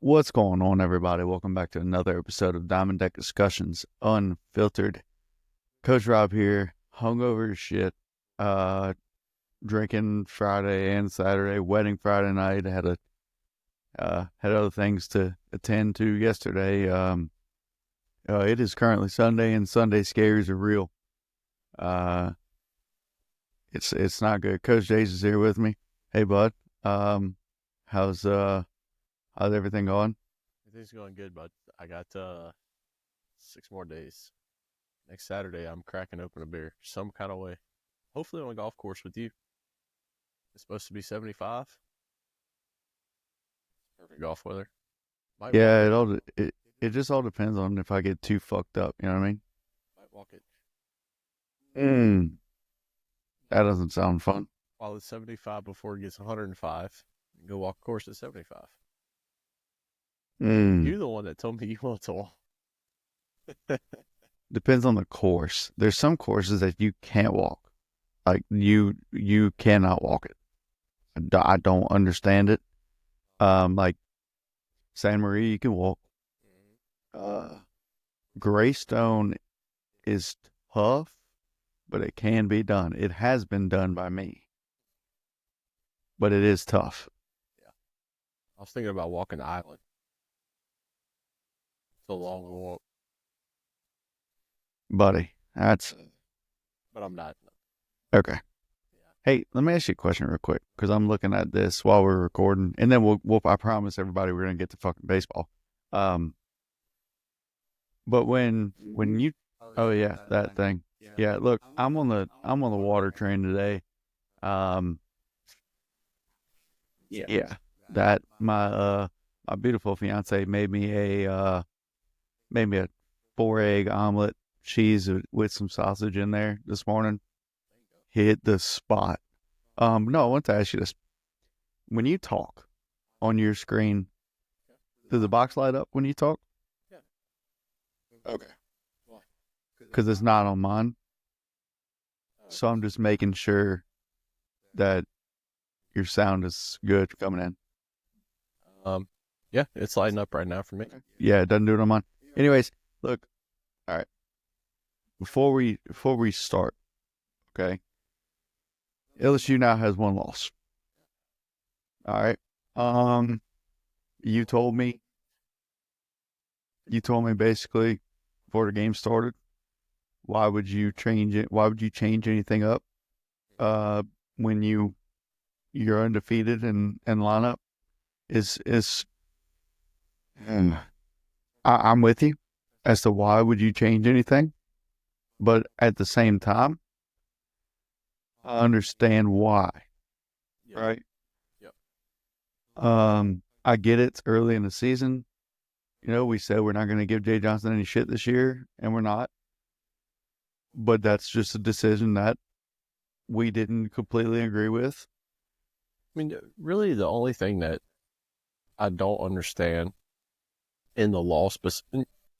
What's going on, everybody? Welcome back to another episode of Diamond Deck Discussions Unfiltered. Coach Rob here, hungover as shit. Uh, Drinking Friday and Saturday, wedding Friday night. Had other things to attend to yesterday. It is currently Sunday, and Sunday scares are real. Uh, it's not good. Coach Jace is here with me. Hey, bud. Um, how's everything going? Everything's going good, but I got 6 more days. Next Saturday, I'm cracking open a beer some kind of way. Hopefully on a golf course with you. It's supposed to be 75. Perfect golf weather. Might walk Yeah, it. it just all depends on if I get too fucked up. You know what I mean? Might walk it. Mm, that doesn't sound fun. While it's 75 before it gets 105, go walk a course at 75. Mm, You're the one that told me you want to walk. depends on the course. There's some courses that you can't walk. Like you cannot walk it. I don't understand it. Like San Marie, you can walk. Uh, Greystone is tough, but it can be done. It has been done by me, but it is tough, Yeah. I was thinking about walking the island. It's a long walk, buddy. That's but I'm not. okay. Yeah. Hey, let me ask you a question real quick because I'm looking at this while we're recording, and then we'll I promise everybody we're gonna get to fucking baseball. Um, but when you, oh yeah, that thing, yeah. Look, I'm on the water train today. Um, yeah, that my beautiful fiance made me a 4 egg omelet, cheese with some sausage in there this morning. Hit the spot. No, I want to ask you this: when you talk on your screen, does the box light up when you talk? Yeah. Okay. Why? Because it's not on mine. So I'm just making sure that your sound is good coming in. Yeah, it's lighting up right now for me. Yeah, it doesn't do it on mine. Anyways, look, all right. Before we start, okay. LSU now has one loss. All right. Um, you told me basically before the game started, why would you change it? Why would you change anything up? Uh, when you're undefeated and lineup is mm, I'm with you as to why would you change anything, but at the same time, I understand why, Yep. right? Yep. I get it's early in the season. You know, we said we're not going to give Jay Johnson any shit this year, and we're not. But that's just a decision that we didn't completely agree with. I mean, really, the only thing that I don't understand in the loss, but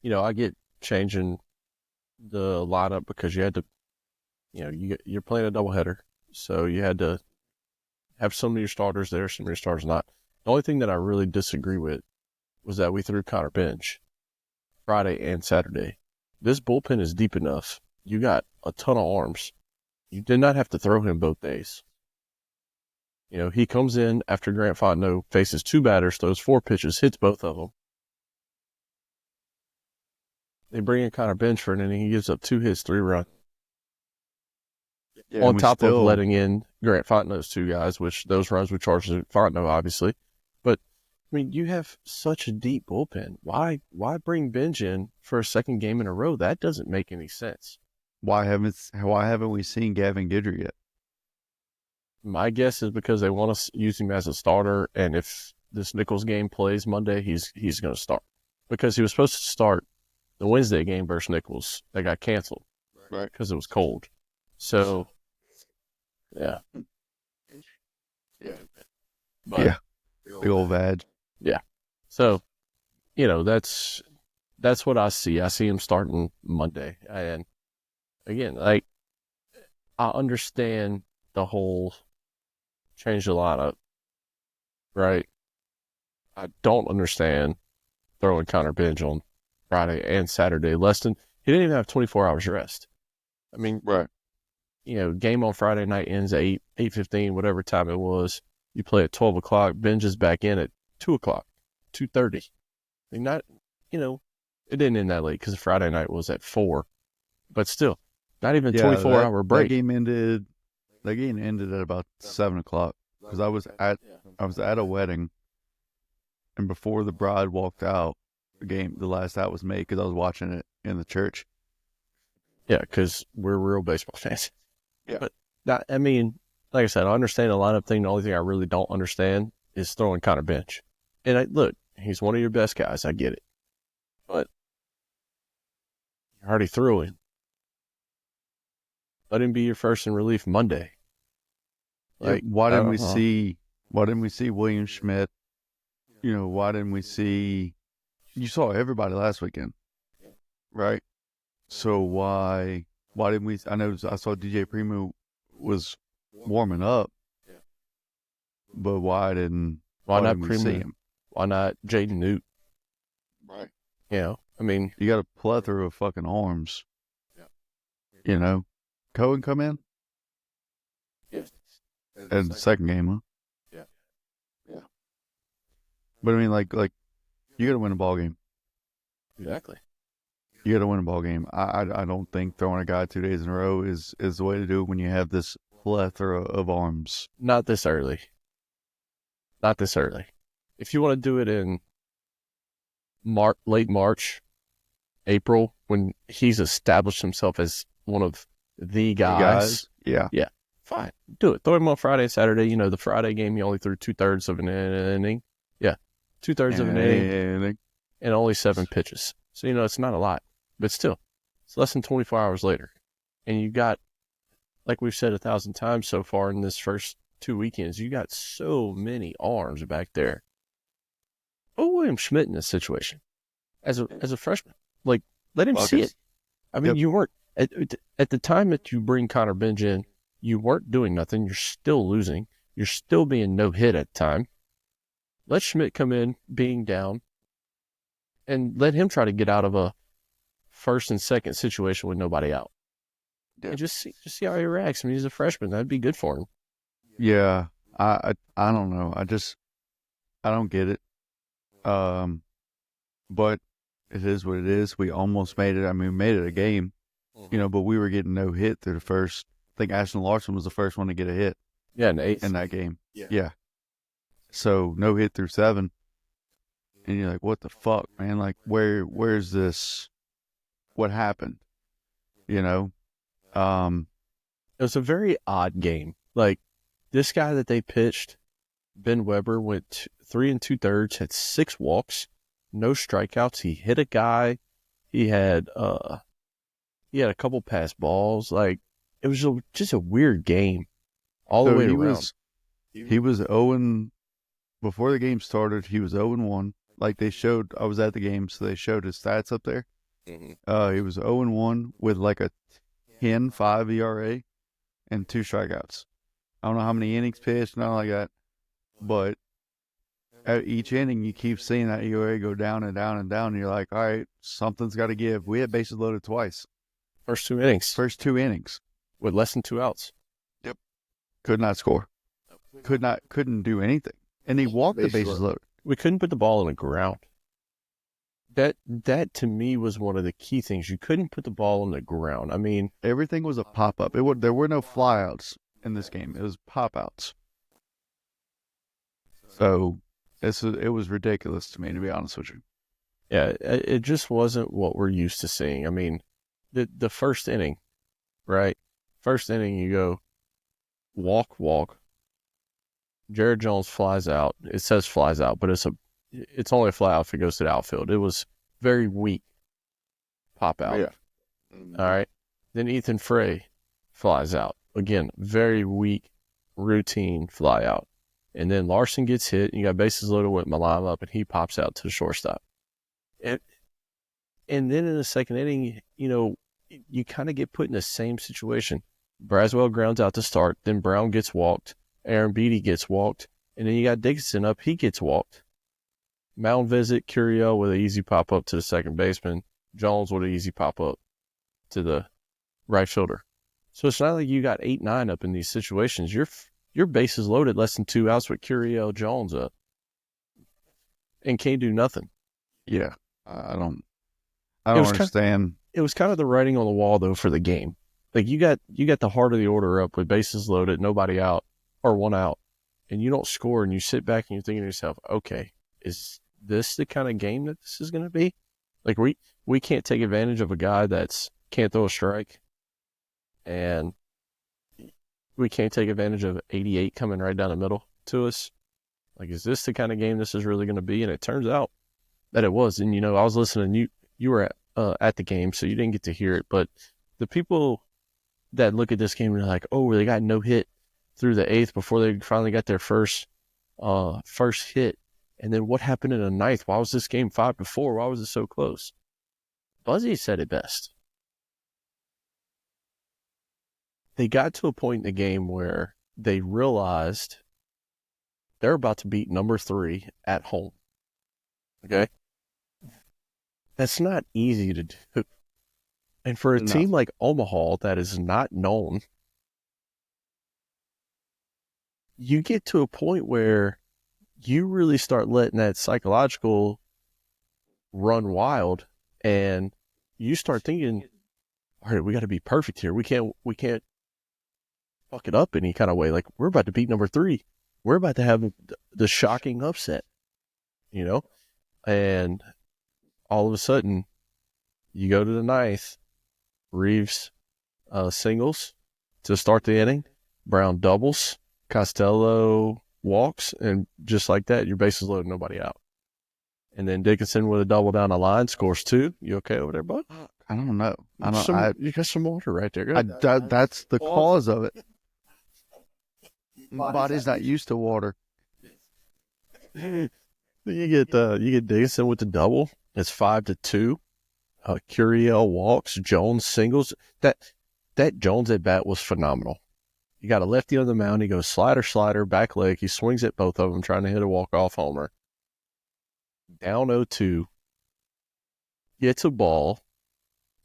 I get changing the lineup because you had to, you're playing a doubleheader, so you had to have some of your starters there, some of your starters not. The only thing that I really disagree with was that we threw Connor bench Friday and Saturday. This bullpen is deep enough. You got a ton of arms. You did not have to throw him both days. He comes in after Grant Fontenot faces two batters, throws 4 pitches, hits both of them. They bring in Connor bench for an inning. He gives up 2 hits, 3 runs. Yeah, On and we top of still, letting in Grant Fontenot's 2 guys, which those runs would charge Fontenot, obviously. But, I mean, you have such a deep bullpen. Why bring Benj in for a second game in a row? That doesn't make any sense. why haven't we seen Gavin Guidry yet? My guess is because they want to use him as a starter, and if this Nichols game plays Monday, he's going to start. Because he was supposed to start the Wednesday game versus Nichols. That got canceled Right. because it was cold. So, yeah. Yeah. But, Yeah. Big old vag. yeah. So, that's what I see. I see him starting Monday. And again, like, I understand the whole change the lineup, right? I don't understand throwing Connor Bench on Friday and Saturday. He didn't even have 24 hours rest. I mean, Right. Game on Friday night ends at 8:15, whatever time it was. You play at 12 o'clock. Benj is back in at 2 o'clock, 2:30. I mean, it didn't end that late because Friday night was at 4. But still, not even 24-hour break. That game ended at about 7 o'clock because I was at a wedding, and before the bride walked out, the last out was made because I was watching it in the church. Yeah, because we're real baseball fans. Yeah. But, like I said, I understand the lineup thing. The only thing I really don't understand is throwing Connor Bench. And look, he's one of your best guys. I get it. But you already threw him. Let him be your first in relief Monday. Like, why didn't we see William Schmidt? Why didn't we see? You saw everybody last weekend, right? So why didn't we? I know I saw DJ Primo was warming up, but why not didn't we Primo? See him? Why not Jaden Newt? Right. You got a plethora of fucking arms. Yeah. Cohen come in? Yes. And the second game, huh? Yeah. Yeah. But like you got to win a ball game. Exactly. You got to win a ball game. I don't think throwing a guy 2 days in a row is the way to do it when you have this plethora of arms. Not this early. If you want to do it in late March, April, when he's established himself as one of the guys. Yeah. Fine. Do it. Throw him on Friday and Saturday. The Friday game, he only threw 2/3 of an inning. Yeah. 2/3 of an inning. And only 7 pitches. So, it's not a lot. But still, it's less than 24 hours later. And you got, like we've said 1,000 times so far in this first 2 weekends, you got so many arms back there. Oh, William Schmidt in this situation as a freshman. Like, let him see it. I mean, You weren't, at the time that you bring Connor Benj in, you weren't doing nothing. You're still losing. You're still being no hit at the time. Let Schmidt come in being down and let him try to get out of a first and second situation with nobody out. Yeah. And just see how he reacts. I mean, he's a freshman. That'd be good for him. Yeah. I don't know. I don't get it. But it is what it is. We almost made it. I mean, we made it a game, but we were getting no hit through the first. I think Ashton Larson was the first one to get a hit. Yeah, in the 8th. In that game. Yeah. So no hit through 7. And you're like, what the fuck, man? Like, where's this? What happened? It was a very odd game. Like, this guy that they pitched, Ben Weber, went 3 2/3, had 6 walks, no strikeouts. He hit a guy. He had a couple pass balls. Like, it was just a weird game all the way around. He was 0 before the game started. He was 0-1. Like they showed, I was at the game, so they showed his stats up there. Mm-hmm. He was 0-1 with like a 10.5 ERA and 2 strikeouts. I don't know how many innings pitched, nothing like that. But at each inning, you keep seeing that ERA go down and down and down. And you're like, all right, something's got to give. We had bases loaded twice. First two innings. With less than 2 outs. Yep. Could not score. Couldn't do anything. And he walked the bases loaded. We couldn't put the ball on the ground. That to me was one of the key things. You couldn't put the ball on the ground. I mean, everything was a pop-up. There were no flyouts in this game. It was pop-outs. So it was ridiculous to me, to be honest with you. Yeah, it just wasn't what we're used to seeing. I mean, the first inning, right? First inning, you go walk. Jared Jones flies out. It says flies out, but it's only a fly out if it goes to the outfield. It was very weak pop out. Yeah. All right. Then Ethan Frey flies out. Again, very weak routine fly out. And then Larson gets hit, and you got bases loaded with Malam up, and he pops out to the shortstop. And then in the second inning, you kind of get put in the same situation. Braswell grounds out to start, then Brown gets walked, Aaron Beatty gets walked, and then you got Dickinson up, he gets walked. mound visit, Curiel with an easy pop up to the second baseman, Jones with an easy pop up to the right fielder. So it's not like you got 8-9 up in these situations. Your base is loaded, less than 2 outs with Curiel Jones up, and can't do nothing. Yeah, I don't understand. It was kind of the writing on the wall though for the game. Like you got the heart of the order up with bases loaded, nobody out or 1 out, and you don't score, and you sit back and you're thinking to yourself, okay, is this the kind of game that this is going to be? Like we can't take advantage of a guy that's can't throw a strike, and we can't take advantage of 88 coming right down the middle to us. Like, is this the kind of game this is really going to be? And it turns out that it was. And, I was listening. You were at the game, so you didn't get to hear it. But the people that look at this game and are like, oh, they got no hit through the 8th before they finally got their first hit. And then what happened in the 9th? Why was this game 5-4? Why was it so close? Buzzy said it best. They got to a point in the game where they realized they're about to beat number 3 at home. Okay? That's not easy to do. And for a team like Omaha that is not known, you get to a point where you really start letting that psychological run wild, and you start thinking, all right, we got to be perfect here. We can't fuck it up any kind of way. Like, we're about to beat number 3. We're about to have the shocking upset, and all of a sudden you go to the 9th, Reeves singles to start the inning, Brown doubles, Costello walks, and just like that, your bases loaded, nobody out. And then Dickinson with a double down the line scores 2. You okay over there, bud? I don't know. You got some water right there. That's the cause of it. My body's not used to water. You get Dickinson with the double. It's 5-2. Curiel walks, Jones singles. That Jones at bat was phenomenal. You got a lefty on the mound. He goes slider, back leg. He swings at both of them, trying to hit a walk-off homer. Down 0-2. Gets a ball,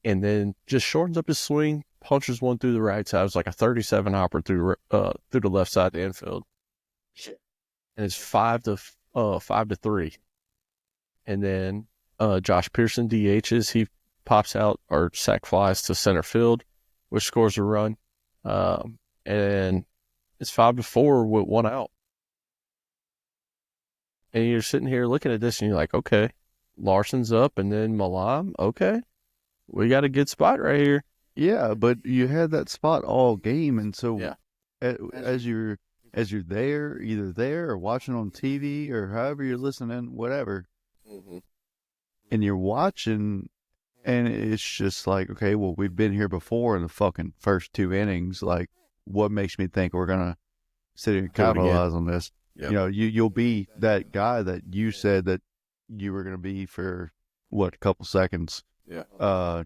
and then just shortens up his swing, punches one through the right side. It was like a 37 hopper through the left side of the infield. And it's 5-3. And then Josh Pearson DHs. He pops out or sac flies to center field, which scores a run. And it's 5-4 with 1 out. And you're sitting here looking at this and you're like, okay, Larson's up and then Malam. Okay, we got a good spot right here. Yeah, but you had that spot all game. And so yeah. as you're there, either there or watching on TV or however you're listening, whatever, and you're watching, and it's just like, okay, well, we've been here before in the fucking first 2 innings. Like, what makes me think we're going to sit here and capitalize on this? Yep. You'll be that guy that you said that you were going to be for, a couple seconds. Yeah.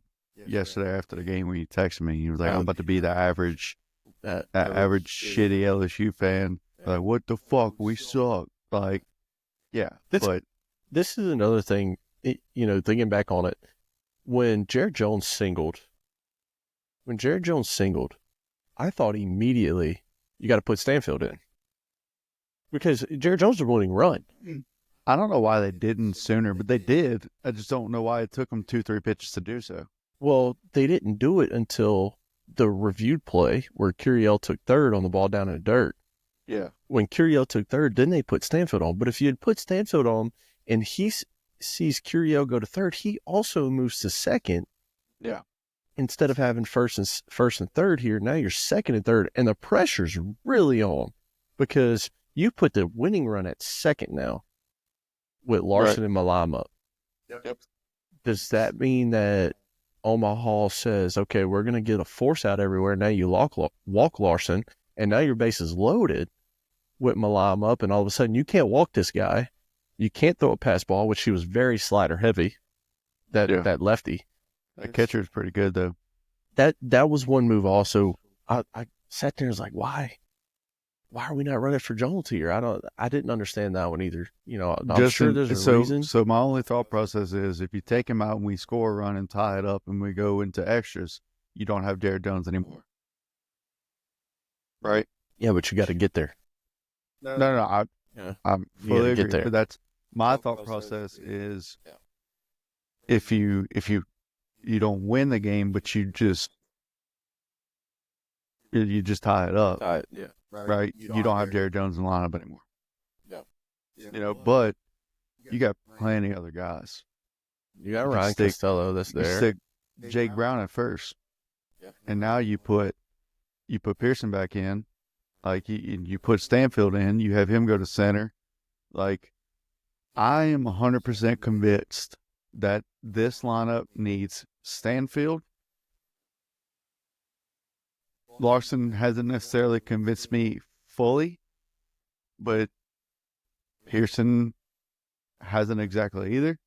Yesterday after the game when you texted me, you was like, I'm about to be the average shitty LSU fan. Like, what the fuck? We suck. Like, yeah. But this is another thing, thinking back on it. When Jared Jones singled, I thought immediately you got to put Stanfield in. Because Jared Jones is a winning run. I don't know why they didn't sooner, but they did. I just don't know why it took them 2-3 pitches to do so. Well, they didn't do it until the reviewed play where Curiel took third on the ball down in the dirt. Yeah. When Curiel took third, then they put Stanfield on. But if you had put Stanfield on and he sees Curiel go to third, he also moves to second. Yeah. Instead of having first and third here, now you're second and third, and the pressure's really on because you put the winning run at second now with Larson and Malam up. Yep. Does that mean that Omaha says, okay, we're going to get a force out everywhere. Now you walk Larson, and now your base is loaded with Malam up, and all of a sudden you can't walk this guy. You can't throw a pass ball, which he was very slider heavy, that lefty. The catcher is pretty good, though. That was one move also. I sat there and was like, why? why are we not running for Jones here? I didn't understand that one either. I'm sure there's a reason. So my only thought process is if you take him out and we score a run and tie it up and we go into extras, you don't have Jared Jones anymore. Right? Yeah, but you got to get there. No, I'm fully agree. There. But that's my thought process is if you don't win the game, but you just tie it up, right? You don't have Jared Jones in the lineup anymore. Yeah. But you got plenty of other guys. You got Ryan Costello that's there. You stick Jake Brown at first. Yeah. And now you put Pearson back in. Like, you put Stanfield in. You have him go to center. Like, I am 100% convinced that this lineup needs Stanfield. Larson hasn't necessarily convinced me fully, but Pearson hasn't exactly either.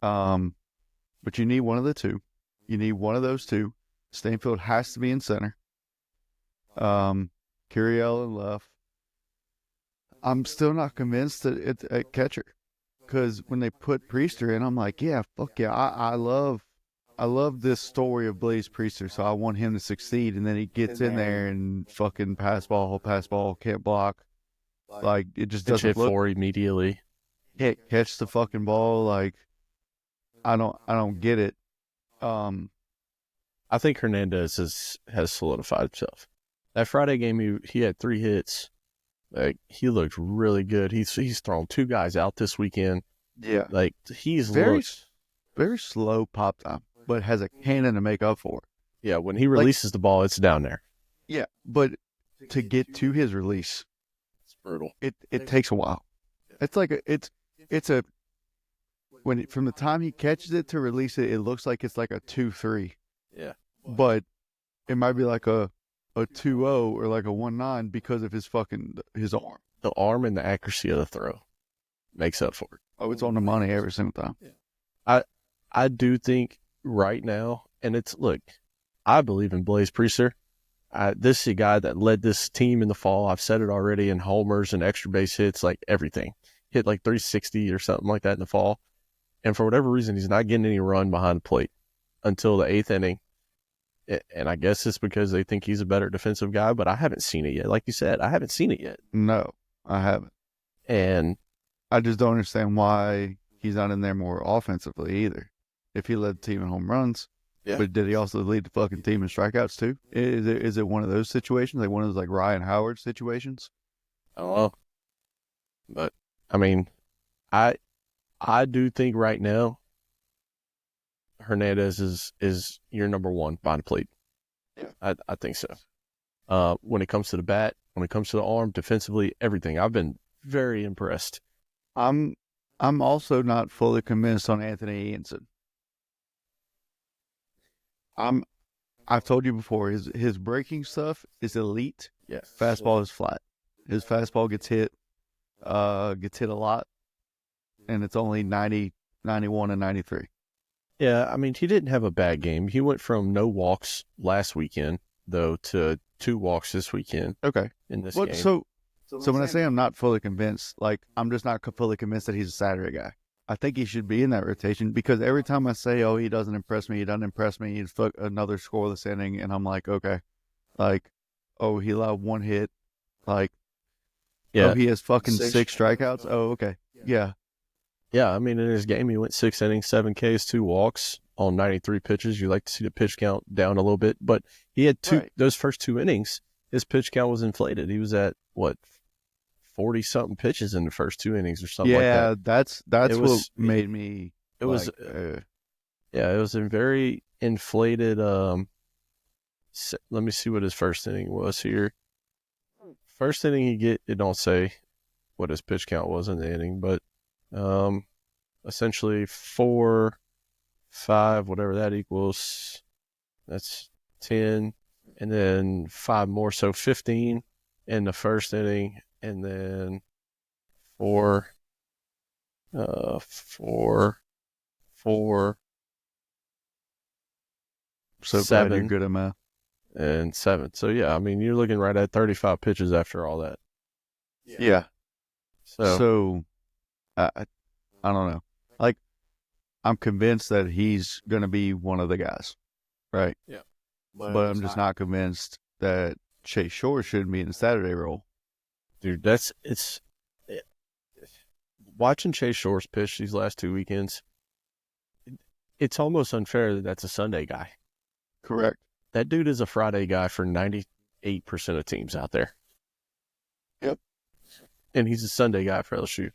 But you need one of the two. You need one of those two. Stanfield has to be in center. Curiel and left. I'm still not convinced that it's a catcher, because when they put Priester in, I'm like, yeah, fuck yeah, I love this story of Blaze Priester, so I want him to succeed. And then he gets in there and fucking pass ball, can't block. Like, it just doesn't look. For immediately. Can't catch the fucking ball. Like, I don't get it. I think Hernandez has solidified himself. That Friday game, he had 3 hits. Like, he looked really good. He's thrown 2 guys out this weekend. Yeah, like he's very slow pop time, but has a cannon to make up for it. Yeah, when he releases the ball, it's down there. Yeah, but to get to his release, it's brutal. It takes a while. It's like from the time he catches it to release it, it looks like it's like a 2-3. Yeah, but it might be like a 2-0 or like a 1-9 because of his arm. The arm and the accuracy of the throw makes up for it. Oh, it's on the money every single time. Yeah. I do think right now, and I believe in Blaze Priester. This is a guy that led this team in the fall. I've said it already, in homers and extra base hits, like everything. Hit like 360 or something like that in the fall. And for whatever reason, he's not getting any run behind the plate until the 8th inning. And I guess it's because they think he's a better defensive guy, but I haven't seen it yet. Like you said, I haven't seen it yet. No, I haven't. And I just don't understand why he's not in there more offensively either. If he led the team in home runs, but did he also lead the fucking team in strikeouts too? Is it one of those situations, like one of those like Ryan Howard situations? I don't know. But, I mean, I do think right now Hernandez is your number one behind the plate. Yeah, I think so. When it comes to the bat, when it comes to the arm, defensively, everything, I've been very impressed. I'm also not fully convinced on Anthony Ianson. I've told you before, his breaking stuff is elite. Yeah, fastball is flat. His fastball gets hit a lot, and it's only 90, 91, and 93. Yeah, I mean, he didn't have a bad game. He went from no walks last weekend, though, to 2 walks this weekend. Okay. In this game. So when I say I'm not fully convinced, like, I'm just not fully convinced that he's a Saturday guy. I think he should be in that rotation, because every time I say, oh, he doesn't impress me, he's another scoreless inning, and I'm like, okay. Like, oh, he allowed 1 hit. Like, oh, he has fucking 6 strikeouts? Oh, okay. Yeah. Yeah, I mean, in his game, he went 6 innings, 7 Ks, 2 walks on 93 pitches. You like to see the pitch count down a little bit, but he had those first 2 innings, his pitch count was inflated. He was at, 40-something pitches in the first 2 innings or something like that. Yeah, that's what made me. It was a very inflated. Let me see what his first inning was here. First inning it don't say what his pitch count was in the inning, but essentially 4, 5, whatever that equals, that's 10, and then 5 more, so 15 in the first inning, and then 4, 4. So 7. glad you're good at math. and 7. So, yeah, I mean, you're looking right at 35 pitches after all that. Yeah. So I don't know. Like, I'm convinced that he's going to be one of the guys, right? Yeah. But I'm just not convinced that Chase Shore should be in the Saturday role. Dude, watching Chase Shore's pitch these last 2 weekends, it's almost unfair that that's a Sunday guy. Correct. That dude is a Friday guy for 98% of teams out there. Yep. And he's a Sunday guy for LSU.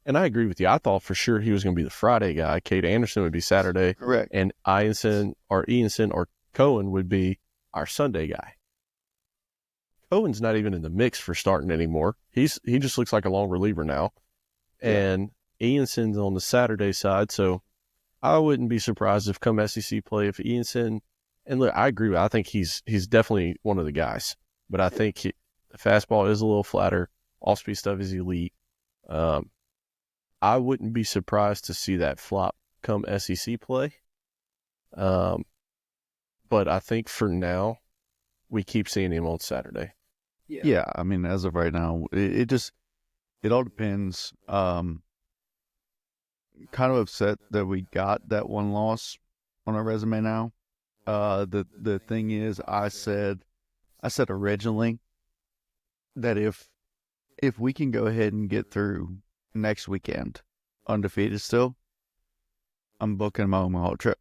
And I agree with you. I thought for sure he was going to be the Friday guy. Cade Anderson would be Saturday. Correct. And Ianson or Cohen would be our Sunday guy. Cohen's not even in the mix for starting anymore. He just looks like a long reliever now. Yeah. And Ianson's on the Saturday side, so I wouldn't be surprised if come SEC play if Ianson, and look, I agree with I think he's definitely one of the guys, but I think the fastball is a little flatter. Off-speed stuff is elite. I wouldn't be surprised to see that flop come SEC play. But I think for now, we keep seeing him on Saturday. Yeah, I mean, as of right now, it all depends. Kind of upset that we got that one loss on our resume now. The thing is, I said originally that if we can go ahead and get through next weekend undefeated still, I'm booking my Omaha trip.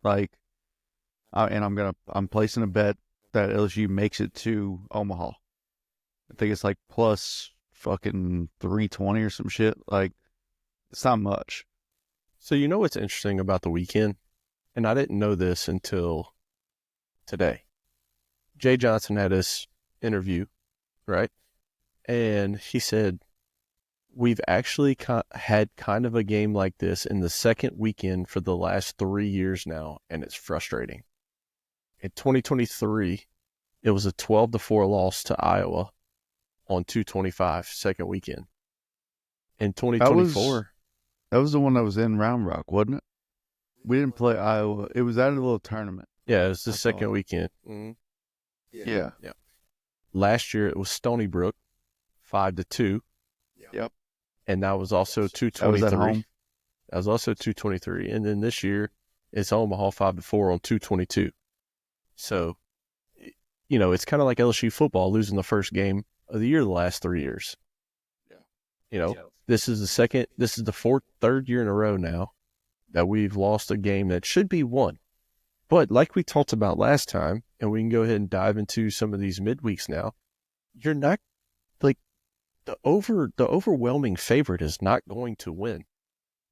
Like, I'm placing a bet that LSU makes it to Omaha. I think it's like plus fucking 320 or some shit. Like, it's not much. So you know what's interesting about the weekend? And I didn't know this until today. Jay Johnson had his interview, right? And he said, we've actually had kind of a game like this in the second weekend for the last 3 years now, and it's frustrating. In 2023, it was a 12-4 loss to Iowa on 225 second weekend. In 2024, that was the one that was in Round Rock, wasn't it? We didn't play Iowa. It was at a little tournament. Yeah, it was the second weekend. Mm-hmm. Yeah. Last year it was Stony Brook, 5-2. Yep. And that was also 223. That was at home. That was also 223. And then this year it's Omaha 5-4 on 222. So, you know, it's kind of like LSU football losing the first game of the year the last 3 years. Yeah. You know, this is the third year in a row now that we've lost a game that should be won. But like we talked about last time, and we can go ahead and dive into some of these midweeks now, you're not, like, the overwhelming favorite is not going to win.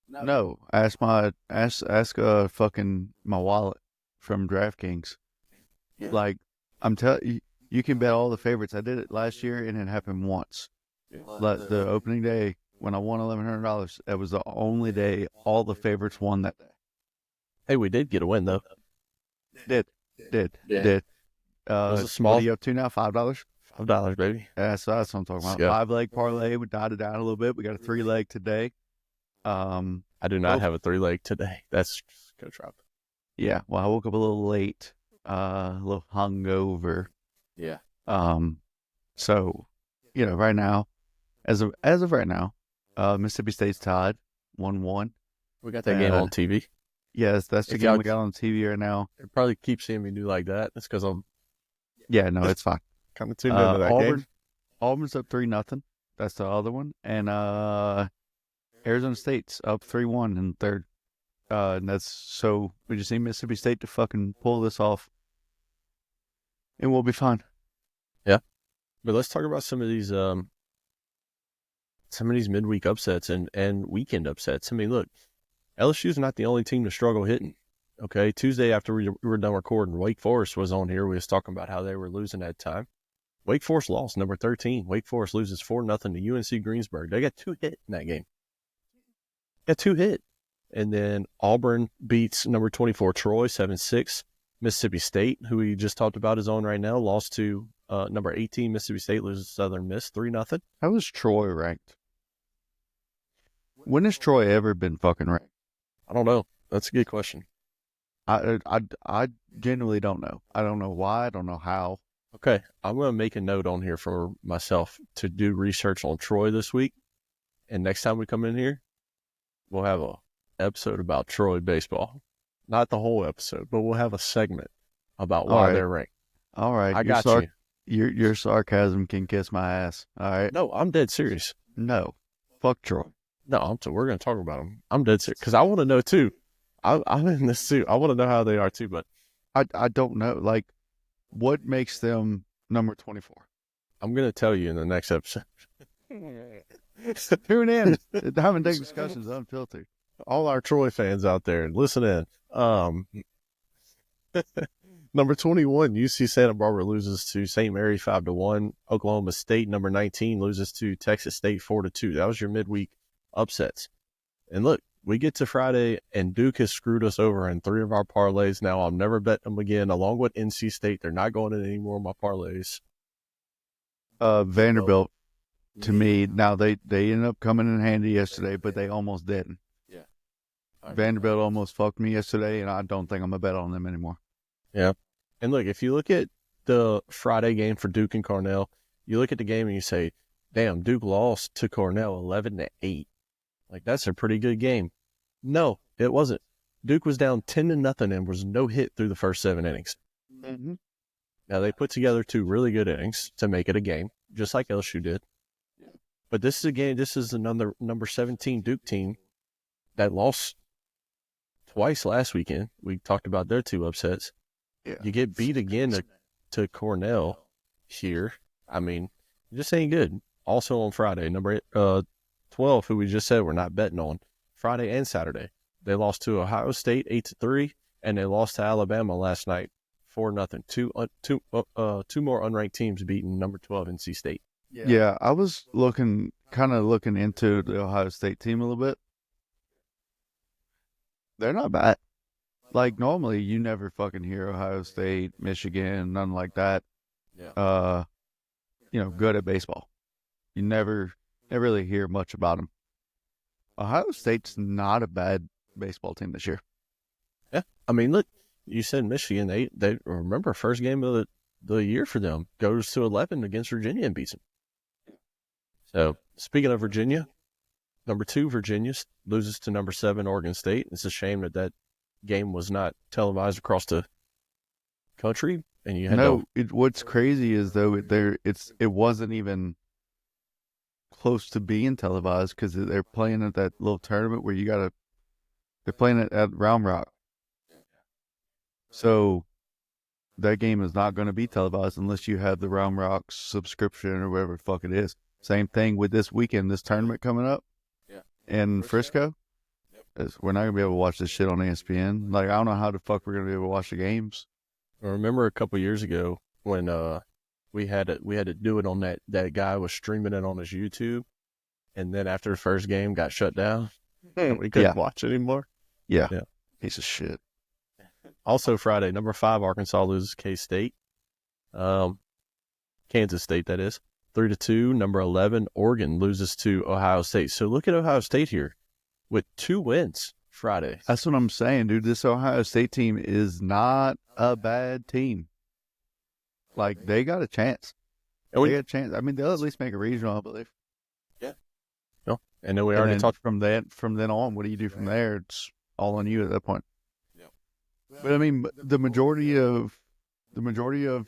No. Ask fucking my wallet from DraftKings. Yeah. Like, I'm telling you can bet all the favorites. I did it last year, and it happened once. Yeah. Like, the opening day when I won $1,100, that was the only day all the favorites won that day. Hey, we did get a win, though. Did. It was a small. What are you up to now? $5? $5, baby. Yeah, so that's what I'm talking about. Yeah. 5-leg parlay. We dialed it down a little bit. We got a 3-leg today. I do not have a 3-leg today. That's Coach Rob. Yeah. Well, I woke up a little late, a little hungover. Yeah. So, you know, right now, as of right now, Mississippi State's tied 1-1. We got that game on TV. Yes, that's the game we got on TV right now. You probably keep seeing me do like that. That's because I'm. Yeah, no, it's fine. Kind of tuned into that game. Auburn's up 3-0. That's the other one, and Arizona State's up 3-1 in the third. And that's so we just need Mississippi State to fucking pull this off, and we'll be fine. Yeah, but let's talk about some of these midweek upsets and weekend upsets. I mean, look, LSU's not the only team to struggle hitting. Okay, Tuesday after we were done recording, Wake Forest was on here. We was talking about how they were losing that time. Wake Forest lost, number 13. Wake Forest loses 4-0 to UNC Greensburg. They got 2 hit in that game. Got 2 hit. And then Auburn beats number 24 Troy 7-6. Mississippi State, who we just talked about, is on right now, lost to number 18 Mississippi State, loses Southern Miss 3-0. How is Troy ranked? When has Troy ever been fucking ranked? I don't know. That's a good question. I genuinely don't know. I don't know why. I don't know how. Okay, I'm going to make a note on here for myself to do research on Troy this week. And next time we come in here, we'll have a episode about Troy baseball. Not the whole episode, but we'll have a segment about All why right. they're ranked. All right. I got you. Your sarcasm can kiss my ass. All right. No, I'm dead serious. No. Fuck Troy. No, we're going to talk about them. I'm dead serious because I want to know too. I'm in this too. I want to know how they are too, but I don't know. Like, what makes them number 24? I'm going to tell you in the next episode. Tune in. Having Dick Discussions Unfiltered. All our Troy fans out there, listen in. Number 21, UC Santa Barbara loses to St. Mary 5-1. Oklahoma State, number 19, loses to Texas State 4-2. That was your midweek upsets. And look, we get to Friday, and Duke has screwed us over in 3 of our parlays. Now, I'll never bet them again, along with NC State. They're not going in any more of my parlays. Vanderbilt, to me, now they ended up coming in handy yesterday, but they almost didn't. Yeah. Vanderbilt almost fucked me yesterday, and I don't think I'm going to bet on them anymore. Yeah. And look, if you look at the Friday game for Duke and Cornell, you look at the game and you say, damn, Duke lost to Cornell 11-8. Like, that's a pretty good game. No, it wasn't. Duke was down 10-0 and was no hit through the first 7 innings. Mm-hmm. Now, they put together 2 really good innings to make it a game, just like LSU did. But this is a game, this is another number 17 Duke team that lost twice last weekend. We talked about their 2 upsets. Yeah. You get beat again to Cornell here. I mean, it just ain't good. Also on Friday, number 12, who we just said we're not betting on, Friday and Saturday. They lost to Ohio State 8-3, and they lost to Alabama last night 4-0. Two more unranked teams beating number 12 NC State. Yeah, I was looking into the Ohio State team a little bit. They're not bad. Like, normally you never fucking hear Ohio State, Michigan, nothing like that. Yeah. Good at baseball. You never really hear much about them. Ohio State's not a bad baseball team this year. Yeah. I mean, look, you said Michigan. They remember first game of the year for them goes to 11 against Virginia and beats them. So, speaking of Virginia, number 2 Virginia loses to number 7 Oregon State. It's a shame that game was not televised across the country, and you had what's crazy is though it wasn't even close to being televised because they're playing at that little tournament where they're playing it at Round Rock, so that game is not going to be televised unless you have the Round Rock subscription or whatever the fuck it is. Same thing with this weekend, this tournament coming up in Frisco. We're not going to be able to watch this shit on ESPN. Like, I don't know how the fuck we're going to be able to watch the games. I remember a couple years ago when we had to do it on that guy was streaming it on his YouTube, and then after the first game got shut down. We couldn't watch anymore. Yeah. Piece of shit. Also Friday, number 5 Arkansas loses K-State. Kansas State, that is. 3-2. Number 11 Oregon loses to Ohio State. So look at Ohio State here with 2 wins Friday. That's what I'm saying, dude. This Ohio State team is not a bad team. Like, they got a chance. They got a chance. I mean, they'll at least make a regional, I believe. Yeah. No. And then we already talked from then on. What do you do from there? It's all on you at that point. Yeah. But I mean, the majority of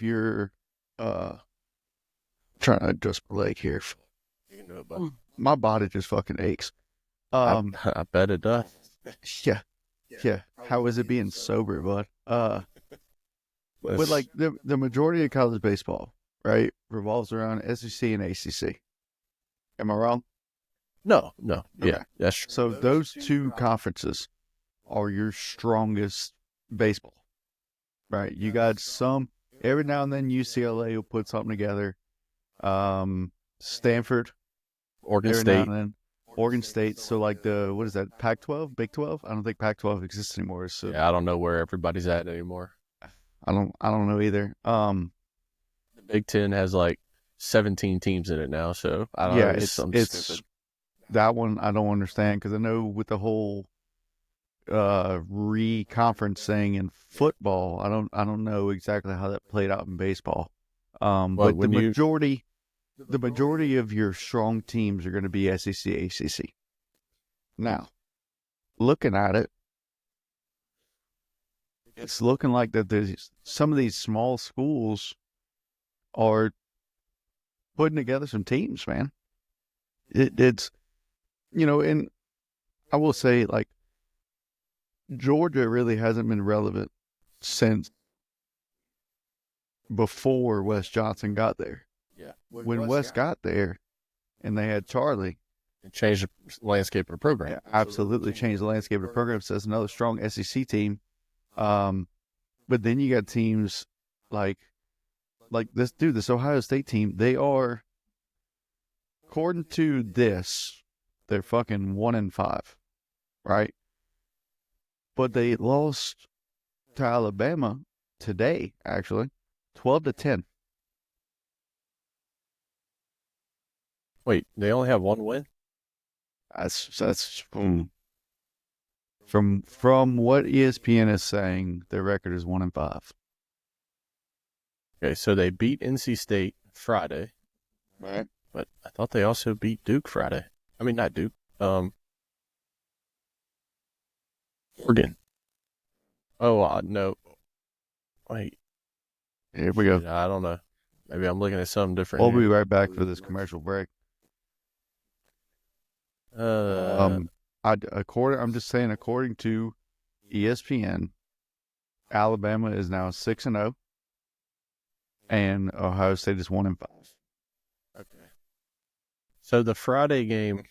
your trying to adjust my leg here. You can do it, bud. My body just fucking aches. I bet it does. Yeah. How is it being sober, bud? But like the majority of college baseball, right, revolves around SEC and ACC. Am I wrong? No. Okay. Yeah, that's true. So those 2 conferences are your strongest baseball, right? You got some every now and then. UCLA will put something together. Stanford, Oregon State. Oregon State. So like what is that? Pac-12, Big 12? I don't think Pac-12 exists anymore. So yeah, I don't know where everybody's at anymore. I don't know either. The Big 10 has like 17 teams in it now, so I don't know. It's that one I don't understand because I know with the whole re-conference thing in football. I don't know exactly how that played out in baseball. But the majority of your strong teams are going to be SEC, ACC. Now, looking at it, it's looking like that there's some of these small schools are putting together some teams, man. It's, and I will say, like, Georgia really hasn't been relevant since before Wes Johnson got there. Yeah. When Wes got there and they had Charlie, it changed the landscape of the program. Yeah, absolutely changed the landscape of the program. So it's another strong SEC team. But then you got teams like this Ohio State team. They are, according to this, they're fucking 1-5, right? But they lost to Alabama today, actually, 12-10. Wait, they only have one win? That's from what ESPN is saying, their record is 1-5. Okay, so they beat NC State Friday, right? But I thought they also beat Duke Friday. I mean, not Duke. Oregon. Oh, no. Wait. Here we go. I don't know. Maybe I'm looking at something different. We'll be right back for this commercial break. I'm just saying, according to ESPN, Alabama is now 6-0, and Ohio State is 1-5. Okay. So the Friday game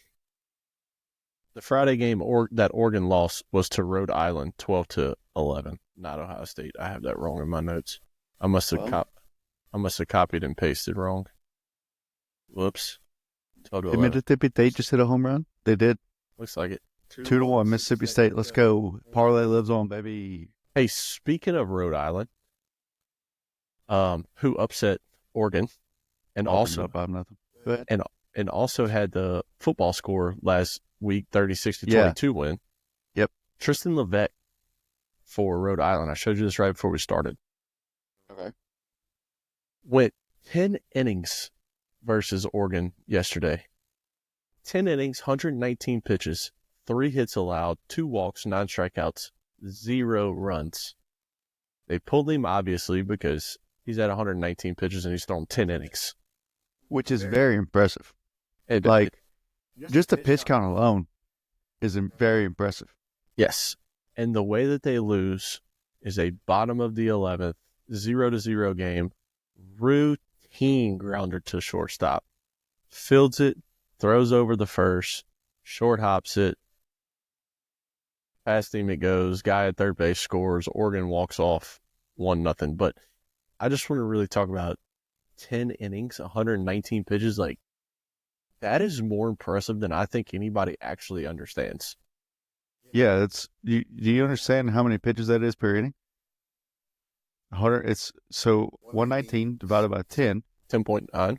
that Oregon lost was to Rhode Island, 12-11, not Ohio State. I have that wrong in my notes. I must have copied and pasted wrong. Whoops. Did Mississippi State just hit a home run? They did. Looks like it. 2-1 Mississippi State. Let's go. Parlay lives on, baby. Hey, speaking of Rhode Island, who upset Oregon, and also and also had the football score last week, 36-22 win. Yep. Tristan Levesque for Rhode Island. I showed you this right before we started. Okay. Went 10 innings versus Oregon yesterday. 10 innings, 119 pitches, 3 hits allowed, 2 walks, 9 strikeouts, 0 runs. They pulled him, obviously, because he's at 119 pitches and he's thrown 10 innings. Which is very impressive. Just the pitch count alone is very impressive. Yes. And the way that they lose is a bottom of the 11th, 0-0 game, routine grounder to shortstop. Fields it, throws over the first, short hops it, past him it goes, guy at third base scores, Oregon walks off 1-0. But I just want to really talk about 10 innings, 119 pitches. Like, that is more impressive than I think anybody actually understands. Yeah, do you understand how many pitches that is per inning? 100. It's so 119 divided by 10. 10.9.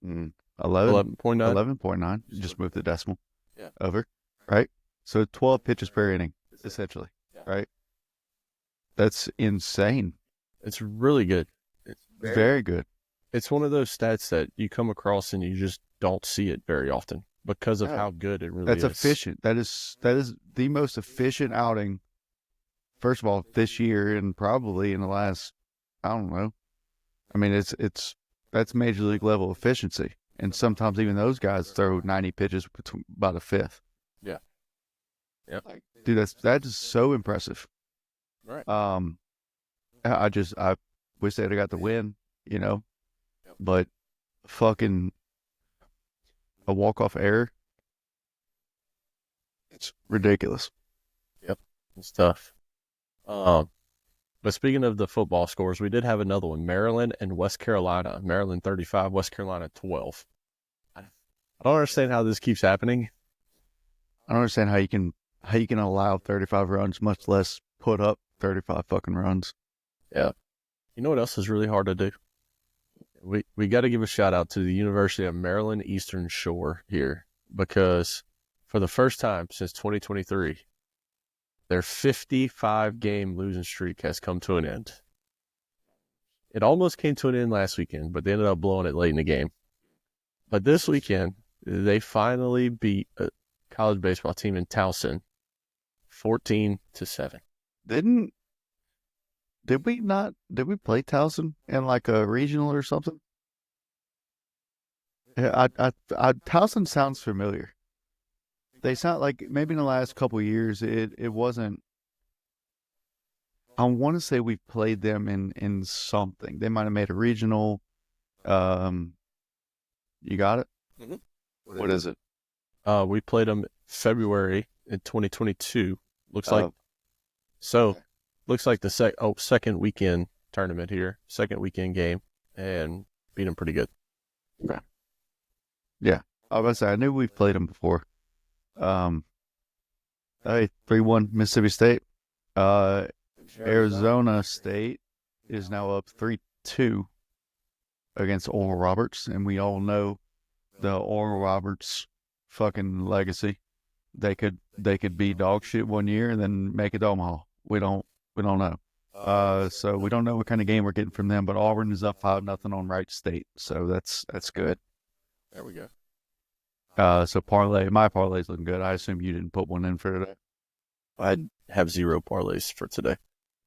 11.9. 11.9. Just move the decimal. Yeah. Over. Right? So 12 pitches per inning, essentially. Yeah. Right? That's insane. It's really good. It's very good. It's one of those stats that you come across and you just don't see it very often because of how good it really is. That's efficient. That is the most efficient outing, first of all, this year and probably in the last, I don't know. I mean, that's major league level efficiency. And sometimes even those guys throw 90 pitches by the fifth. Yeah. Yep. Dude, that is so impressive. Right. I wish they'd have got the win, Yep. But fucking a walk-off error, it's ridiculous. Yep. It's tough. But speaking of the football scores, we did have another one. Maryland and West Carolina. Maryland 35, West Carolina 12. I don't understand how this keeps happening. I don't understand how you can allow 35 runs, much less put up 35 fucking runs. Yeah. You know what else is really hard to do? We got to give a shout out to the University of Maryland Eastern Shore here, because for the first time since 2023, their 55-game losing streak has come to an end. It almost came to an end last weekend, but they ended up blowing it late in the game. But this weekend, they finally beat a college baseball team in Towson 14-7. Did we play Towson in like a regional or something? Yeah, Towson sounds familiar. They sound like maybe in the last couple of years it wasn't. I want to say we played them in something. They might have made a regional. You got it? Mm-hmm. What is it? We played them February in 2022. Looks like the second weekend tournament here, second weekend game, and beat them pretty good. Okay. Yeah, I was gonna say I knew we played them before. 3-1 Mississippi State. Arizona State is now up 3-2 against Oral Roberts, and we all know the Oral Roberts fucking legacy. They could be dog shit one year and then make it to Omaha. We don't know. So we don't know what kind of game we're getting from them. But Auburn is up 5-0 on Wright State, so that's good. There we go. So my parlay's looking good. I assume you didn't put one in for today. I have 0 parlays for today.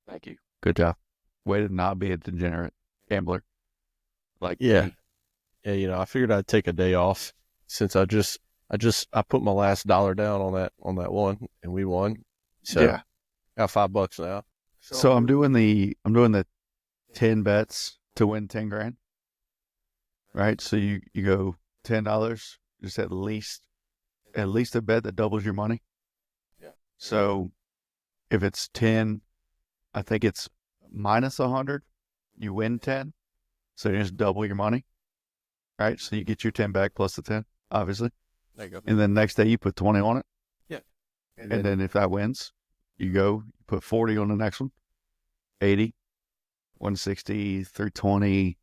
Thank you. Good job. Way to not be a degenerate gambler. Yeah, I figured I'd take a day off since I put my last $1 down on that one and we won. So yeah, got $5 now. So I'm doing the 10 bets to win 10 grand. Right? So you go $10, just at least a bet that doubles your money. Yeah. So if it's 10, I think it's minus 100, you win 10. So you just double your money. Right? So you get your 10 back plus the 10, obviously. There you go. And then next day you put 20 on it. Yeah. And then if that wins, you put 40 on the next one. 80, 160, 320,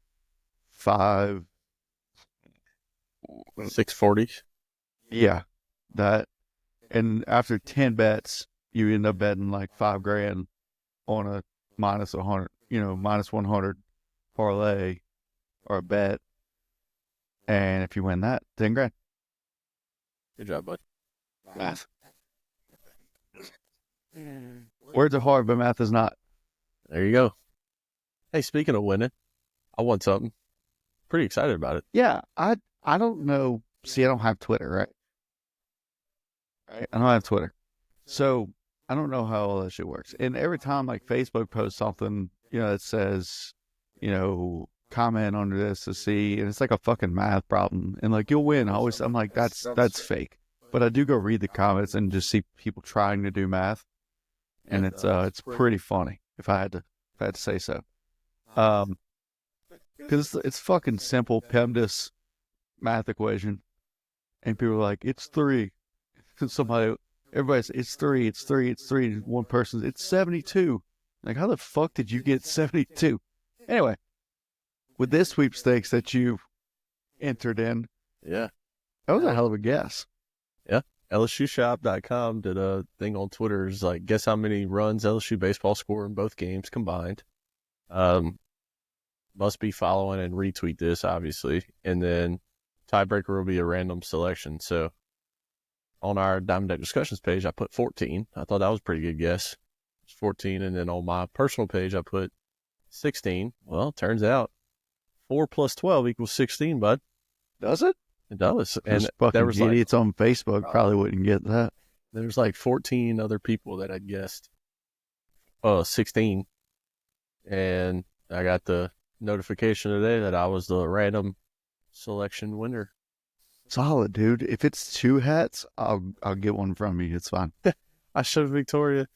5. 640. Yeah. That. And after 10 bets, you end up betting like $5,000 on a minus 100, minus 100 parlay or a bet. And if you win that, 10 grand. Good job, bud. Math. Words are hard, but math is not. There you go. Hey, speaking of winning, I won something. Pretty excited about it. Yeah, I don't know. See, I don't have Twitter, right? I don't have Twitter. So I don't know how all that shit works. And every time like Facebook posts something, that says, comment under this to see, and it's like a fucking math problem. And like you'll win. I'm like, that's fake. But I do go read the comments and just see people trying to do math. And it's pretty funny if I had to say so. Because it's fucking simple PEMDAS math equation. And people are like, it's 3. Everybody's, it's 3. One person's, it's 72. Like, how the fuck did you get 72? Anyway, with this sweepstakes that you entered in, yeah, that was a hell of a guess. Yeah, LSUshop.com did a thing on Twitter. It's like, guess how many runs LSU baseball score in both games combined. Must be following and retweet this, obviously. And then tiebreaker will be a random selection. So on our Diamond Deck Discussions page, I put 14. I thought that was a pretty good guess. It's 14. And then on my personal page, I put 16. Well, it turns out 4 plus 12 equals 16, bud. Does it? It does. And there was idiots on Facebook probably wouldn't get that. There's like 14 other people that had guessed 16. And I got the notification today that I was the random selection winner. Solid, dude. If it's 2 hats, I'll get one from you. It's fine. I showed Victoria.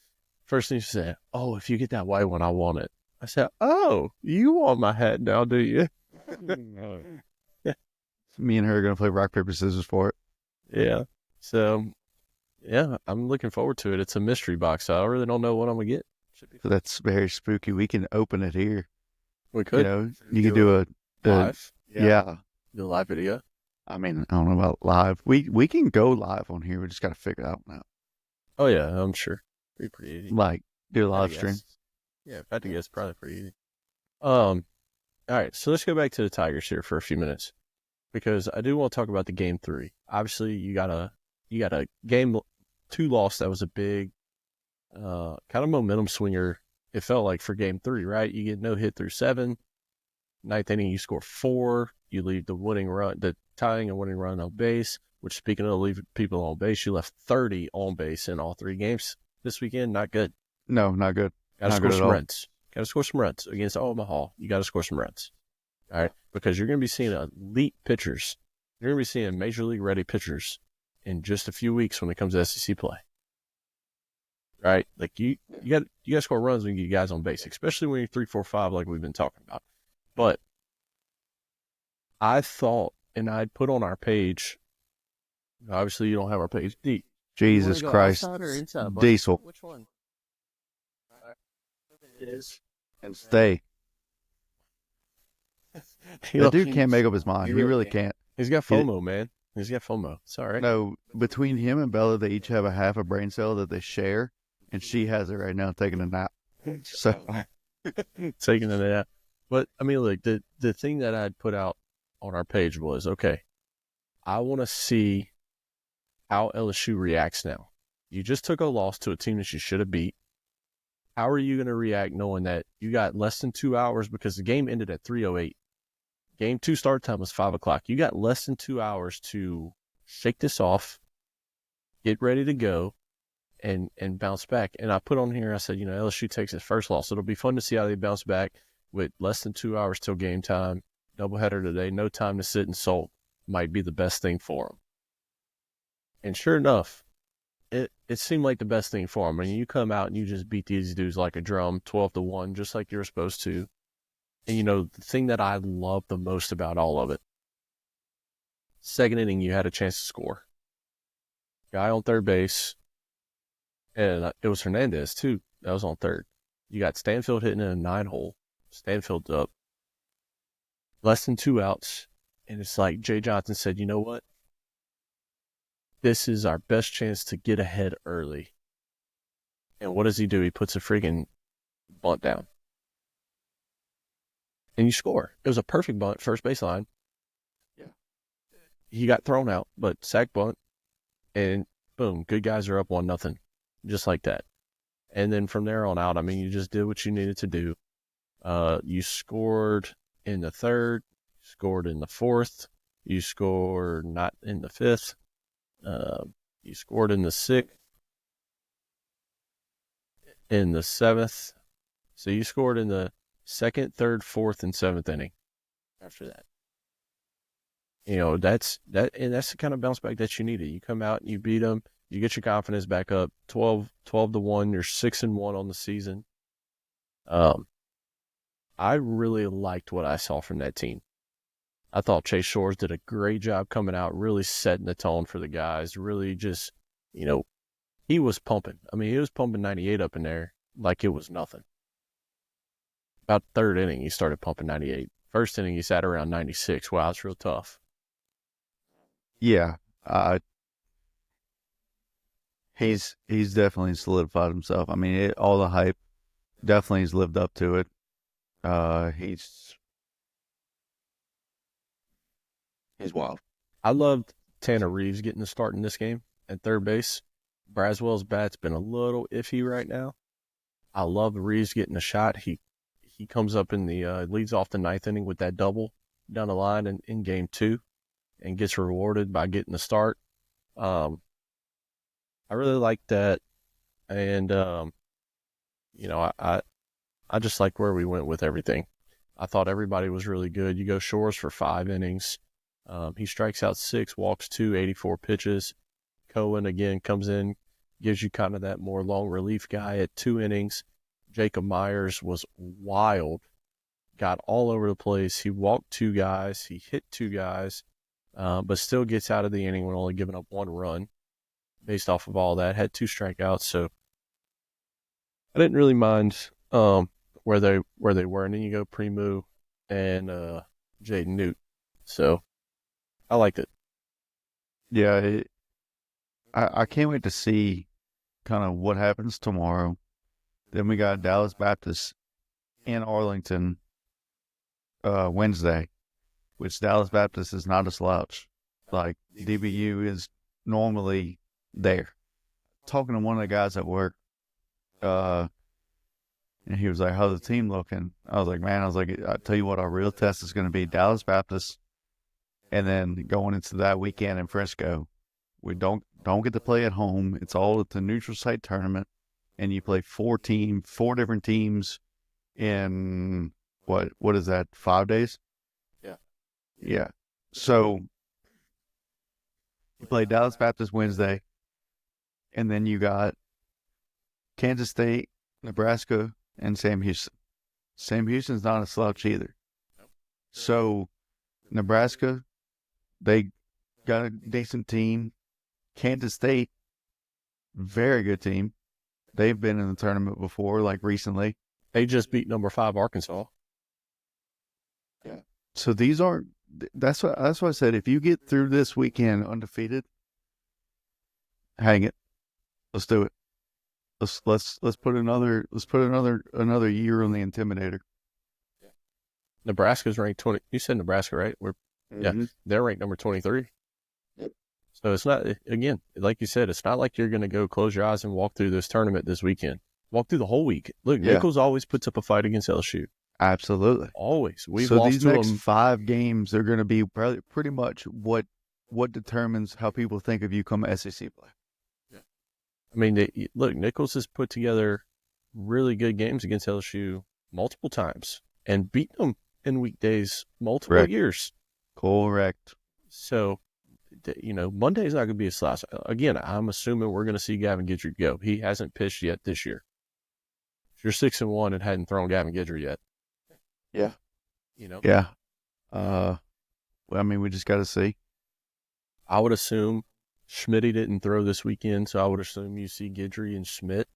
First thing she said, "Oh, if you get that white one, I want it." I said, "Oh, you want my hat now, do you?" Yeah. Me and her are gonna play rock paper scissors for it. Yeah. So, yeah, I'm looking forward to it. It's a mystery box, so I really don't know what I'm gonna get. So that's very spooky. We can open it here. We could. You can do a live. Yeah. Do a live video. I mean, I don't know about live. We can go live on here. We just got to figure it out now. Oh, yeah, I'm sure. Pretty easy. Like, do a If I had live to stream. guess. Yeah, if I had to guess, probably pretty easy. All right, so let's go back to the Tigers here for a few minutes because I do want to talk about the game 3. Obviously, you got a game 2 loss that was a big kind of momentum swinger. It felt like for game 3, right? You get no hit through 7. Ninth inning, you score 4. You leave the tying and winning run on base. Which, speaking of leaving people on base, you left 30 on base in all 3 games this weekend. Not good. No, not good. Got to Not score good at some all. runs. Got to score some runs against Omaha. You got to score some runs. All right, because you're going to be seeing elite pitchers. You're going to be seeing major league ready pitchers in just a few weeks when it comes to SEC play. Right, like you got to score runs when you get guys on base, especially when you're 3, 4, 5, like we've been talking about. But I thought, and I'd put on our page. Obviously, you don't have our page. D. Jesus Christ. Outside or inside, Diesel. Which one? It is. And stay. That dude can't make up his mind. He really can't. He's got FOMO, man. He's got FOMO. It's all right. No, between him and Bella, they each have a half a brain cell that they share, and she has it right now taking a nap. So Taking a nap. But, I mean, look, the thing that I'd put out on our page was, okay, I want to see how LSU reacts now. You just took a loss to a team that you should have beat. How are you going to react knowing that you got less than 2 hours because the game ended at 3:08? Game 2 start time was 5 o'clock. You got less than 2 hours to shake this off, get ready to go, and bounce back. And I put on here, I said, LSU takes its first loss. It'll be fun to see how they bounce back with less than 2 hours till game time. Doubleheader today, no time to sit and sulk. Might be the best thing for them. And sure enough, it seemed like the best thing for them. I mean, you come out and you just beat these dudes like a drum, 12-1, just like you're supposed to. And, the thing that I love the most about all of it, second inning, you had a chance to score. Guy on third base, and it was Hernandez, too. That was on third. You got Stanfield hitting in a 9-hole. Stanfield's up. Less than 2 outs. And it's like Jay Johnson said, you know what? This is our best chance to get ahead early. And what does he do? He puts a freaking bunt down. And you score. It was a perfect bunt, first baseline. Yeah. He got thrown out, but sack bunt, and boom, good guys are up 1-0, just like that. And then from there on out, I mean, you just did what you needed to do. You scored in the 3rd, scored in the 4th, you scored not in the 5th, you scored in the 6th, in the 7th. So you scored in the 2nd, 3rd, 4th, and 7th inning after that. That's the kind of bounce back that you needed. You come out and you beat them, you get your confidence back up, 12-1, you're 6-1 on the season. I really liked what I saw from that team. I thought Chase Shores did a great job coming out, really setting the tone for the guys, really just, he was pumping. I mean, he was pumping 98 up in there like it was nothing. About 3rd inning, he started pumping 98. 1st inning, he sat around 96. Wow, it's real tough. yeah, he's definitely solidified himself. I mean, all the hype definitely has lived up to it. He's wild. I loved Tanner Reeves getting the start in this game at third base. Braswell's bat's been a little iffy right now. I love Reeves getting a shot. He comes up in the leads off the 9th inning with that double down the line in game 2 and gets rewarded by getting the start. I really like that. And, I just like where we went with everything. I thought everybody was really good. You go Shores for 5 innings. He strikes out 6, walks 2, 84 pitches. Cohen, again, comes in, gives you kind of that more long relief guy at 2 innings. Jacob Myers was wild, got all over the place. He walked 2 guys. He hit 2 guys, but still gets out of the inning when only giving up 1 run based off of all that. Had 2 strikeouts, so I didn't really mind where they were. And then you go Premu and Jaden Newt. So I liked it. Yeah, I can't wait to see kind of what happens tomorrow. Then we got Dallas Baptist in Arlington Wednesday, which Dallas Baptist is not a slouch. Like, DBU is normally there. Talking to one of the guys at work, and he was like, how's the team looking? I was like, I tell you what, our real test is going to be Dallas Baptist, and then going into that weekend in Frisco. We don't get to play at home. It's all at the neutral site tournament, and you play four different teams in what is that, 5 days? Yeah. So you play Dallas Baptist Wednesday, and then you got Kansas State, Nebraska, and Sam Houston. Sam Houston's not a slouch either. So Nebraska, they got a decent team. Kansas State, very good team. They've been in the tournament before, like recently. They just beat number 5 Arkansas. Yeah. So these aren't. That's what I said. If you get through this weekend undefeated, hang it. Let's do it. Let's put another year on the Intimidator. Nebraska's ranked 20. You said Nebraska, right? Yeah, they're ranked number 23. Yep. So it's not, again, like you said, it's not like you're going to go close your eyes and walk through this tournament this weekend. Walk through the whole week. Look, Nichols always puts up a fight against LSU. Absolutely. Always. We've so lost these to next them. 5 games are going to be pretty much what determines how people think of you come SEC play. Yeah. I mean, look, Nichols has put together really good games against LSU multiple times and beat them in weekdays multiple years. Correct. So, Monday's not going to be a slouch. Again, I'm assuming we're going to see Gavin Guidry go. He hasn't pitched yet this year. If you're 6-1 and hadn't thrown Gavin Guidry yet. Yeah. Yeah. Well, I mean, we just got to see. I would assume Schmitty didn't throw this weekend, so I would assume you see Guidry and Schmidt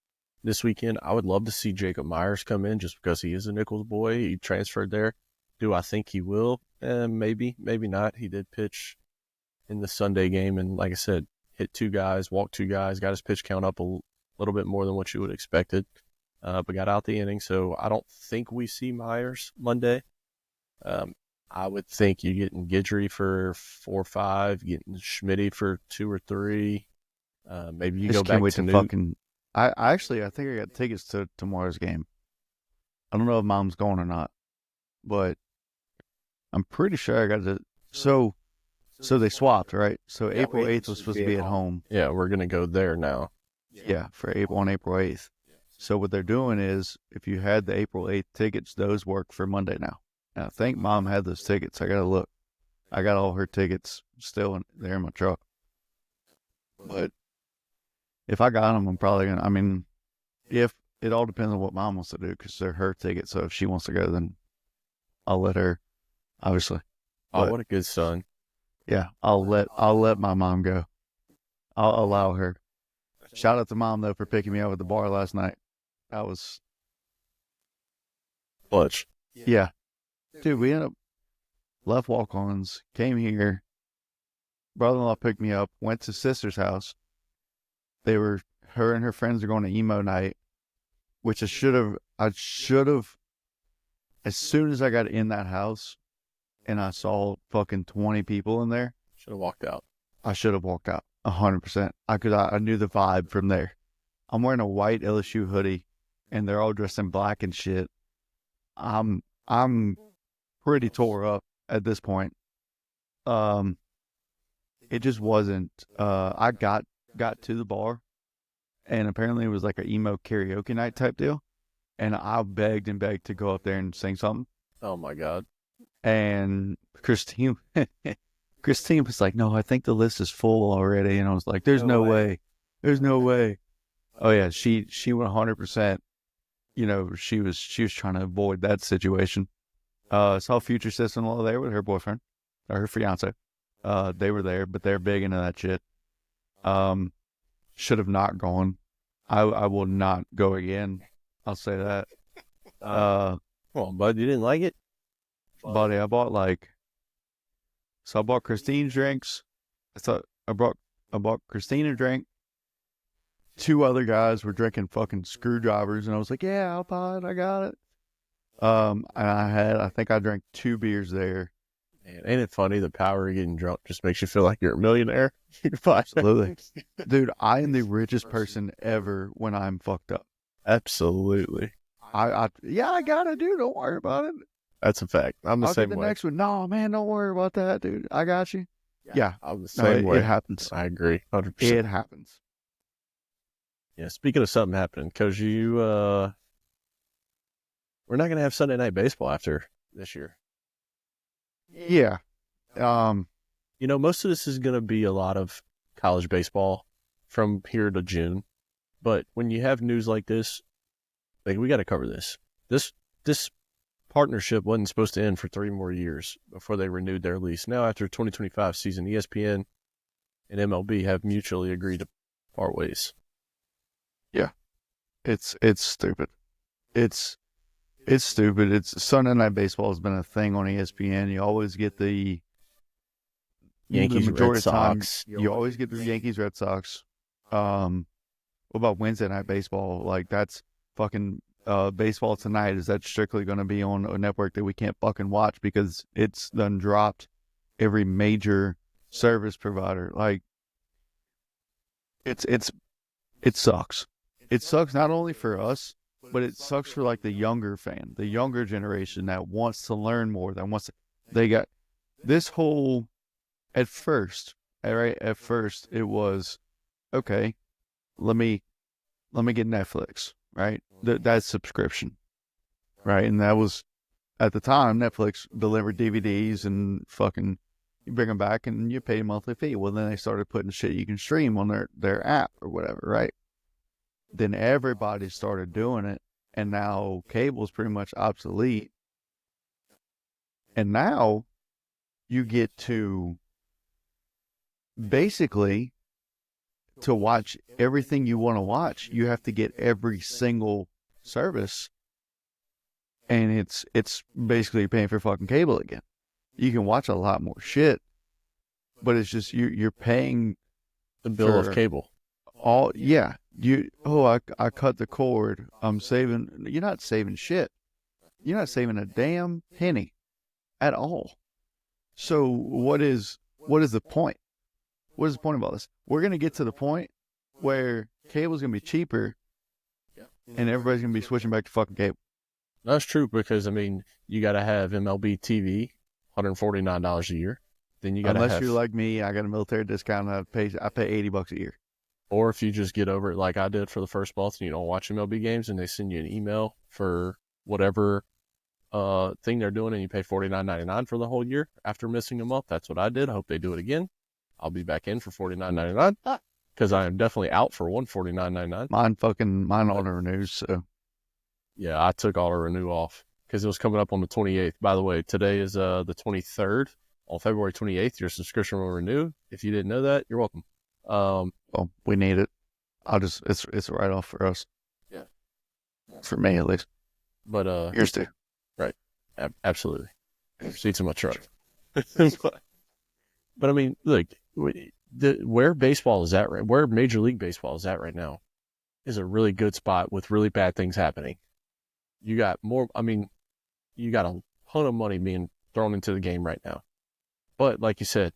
this weekend. I would love to see Jacob Myers come in just because he is a Nichols boy. He transferred there. Do I think he will? Maybe, maybe not. He did pitch in the Sunday game, and like I said, hit 2 guys, walked 2 guys, got his pitch count up a little bit more than what you would have expected, but got out the inning. So I don't think we see Myers Monday. I would think you're getting Guidry for 4 or 5, getting Schmitty for 2 or 3. Maybe you go back to fucking. I think I got tickets to tomorrow's game. I don't know if Mom's going or not, but I'm pretty sure I got to. So they swapped, right? So April 8th was supposed to be at home. Yeah, we're gonna go there now. Yeah, for April 8th. So what they're doing is, if you had the April 8th tickets, those work for Monday now. And I think Mom had those tickets. I got to look. I got all her tickets still there in my truck. But if I got them, I'm probably going to, I mean, if it all depends on what Mom wants to do, because they're her tickets. So if she wants to go, then I'll let her, obviously. Oh, what a good son. Yeah, I'll let my mom go. I'll allow her. Shout out to Mom, though, for picking me up at the bar last night. That was clutch. Yeah. Dude, we ended up left walk-ons, came here. Brother-in-law picked me up, went to sister's house. Her and her friends are going to emo night, which I should have, as soon as I got in that house and I saw fucking 20 people in there. Should have walked out. I should have walked out 100%. I knew the vibe from there. I'm wearing a white LSU hoodie and they're all dressed in black and shit. I'm pretty tore up at this point. It just wasn't. I got to the bar, and apparently it was like an emo karaoke night type deal, and I begged and begged to go up there and sing something. Oh my God! And Christine was like, "No, I think the list is full already," and I was like, "There's no way. There's no way." Oh yeah, she 100%. She was trying to avoid that situation. Saw future sister-in-law there with her boyfriend or her fiance. They were there, but they're big into that shit. Should have not gone. I will not go again. I'll say that. Come on, bud. You didn't like it? Buddy, I bought Christine drinks. I bought Christine a drink, 2 other guys were drinking fucking screwdrivers, and I was like, yeah, Alpine, I got it. And I think I drank 2 beers there. Man, ain't it funny? The power of getting drunk just makes you feel like you're a millionaire. Absolutely. Dude, I am the richest person ever when I'm fucked up. Absolutely. I got it, dude. Don't worry about it. That's a fact. I'm the I'll same get the way. next one. No, man, don't worry about that, dude. I got you. Yeah. I'm the same way. It happens. I agree. 100%. It happens. Yeah, speaking of something happening, Coach, we're not going to have Sunday night baseball after this year. Yeah. Most of this is going to be a lot of college baseball from here to June. But when you have news like this, like, we got to cover this. This partnership wasn't supposed to end for 3 more years before they renewed their lease. Now, after 2025 season, ESPN and MLB have mutually agreed to part ways. Yeah. It's stupid. It's stupid. It's Sunday night baseball has been a thing on ESPN. You always get the Yankees, the majority Red of the time, Sox. you always get the Yankees, Red Sox. What about Wednesday night baseball? Like, that's fucking baseball tonight. Is that strictly going to be on a network that we can't fucking watch because it's done dropped every major service provider? Like, it sucks. It sucks not only for us, but it sucks for like the younger fan, the younger generation that wants to learn more. They got this whole. At first, it was okay. Let me get Netflix, right? That's subscription, right? And that was at the time Netflix delivered DVDs and fucking you bring them back and you pay a monthly fee. Well, then they started putting shit you can stream on their app or whatever, right? Then everybody started doing it, and now cable's pretty much obsolete. And now you get to basically, to watch everything you want to watch, you have to get every single service, and it's basically paying for fucking cable again. You can watch a lot more shit, but it's just you're paying the bill of cable. I cut the cord. I'm saving. You're not saving shit. You're not saving a damn penny at all. So what is the point? What is the point of all this? We're going to get to the point where cable's going to be cheaper and everybody's going to be switching back to fucking cable. That's true because, you got to have MLB TV, $149 a year. Then you got to Unless you're like me, I got a military discount and I pay $80 a year. Or if you just get over it like I did for the first month and you don't watch MLB games and they send you an email for whatever thing they're doing and you pay $49.99 for the whole year after missing a month. That's what I did. I hope they do it again. I'll be back in for $49.99 because I am definitely out for $149.99. Mine auto renews. So yeah, I took auto renew off because it was coming up on the 28th. By the way, today is the 23rd. On February 28th, your subscription will renew. If you didn't know that, you're welcome. Well, we need it. It's a write off for us. Yeah, for me at least. But yours too. Right, absolutely. Seats in my truck. But look, where baseball is at right, where Major League Baseball is at right now, is a really good spot with really bad things happening. You got you got a ton of money being thrown into the game right now. But like you said,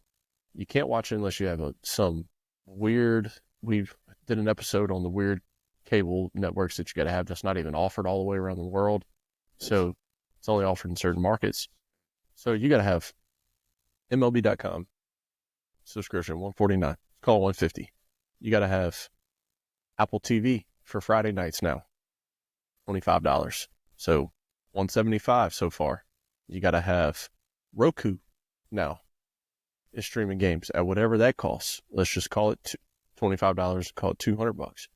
you can't watch it unless you have some weird. We did an episode on the weird cable networks that you got to have that's not even offered all the way around the world. So it's only offered in certain markets. So you got to have MLB.com subscription, $149. Call $150. You got to have Apple TV for Friday nights now, $25. So $175 so far. You got to have Roku now. Is streaming games at whatever that costs. Let's just call it $25. Call it $200.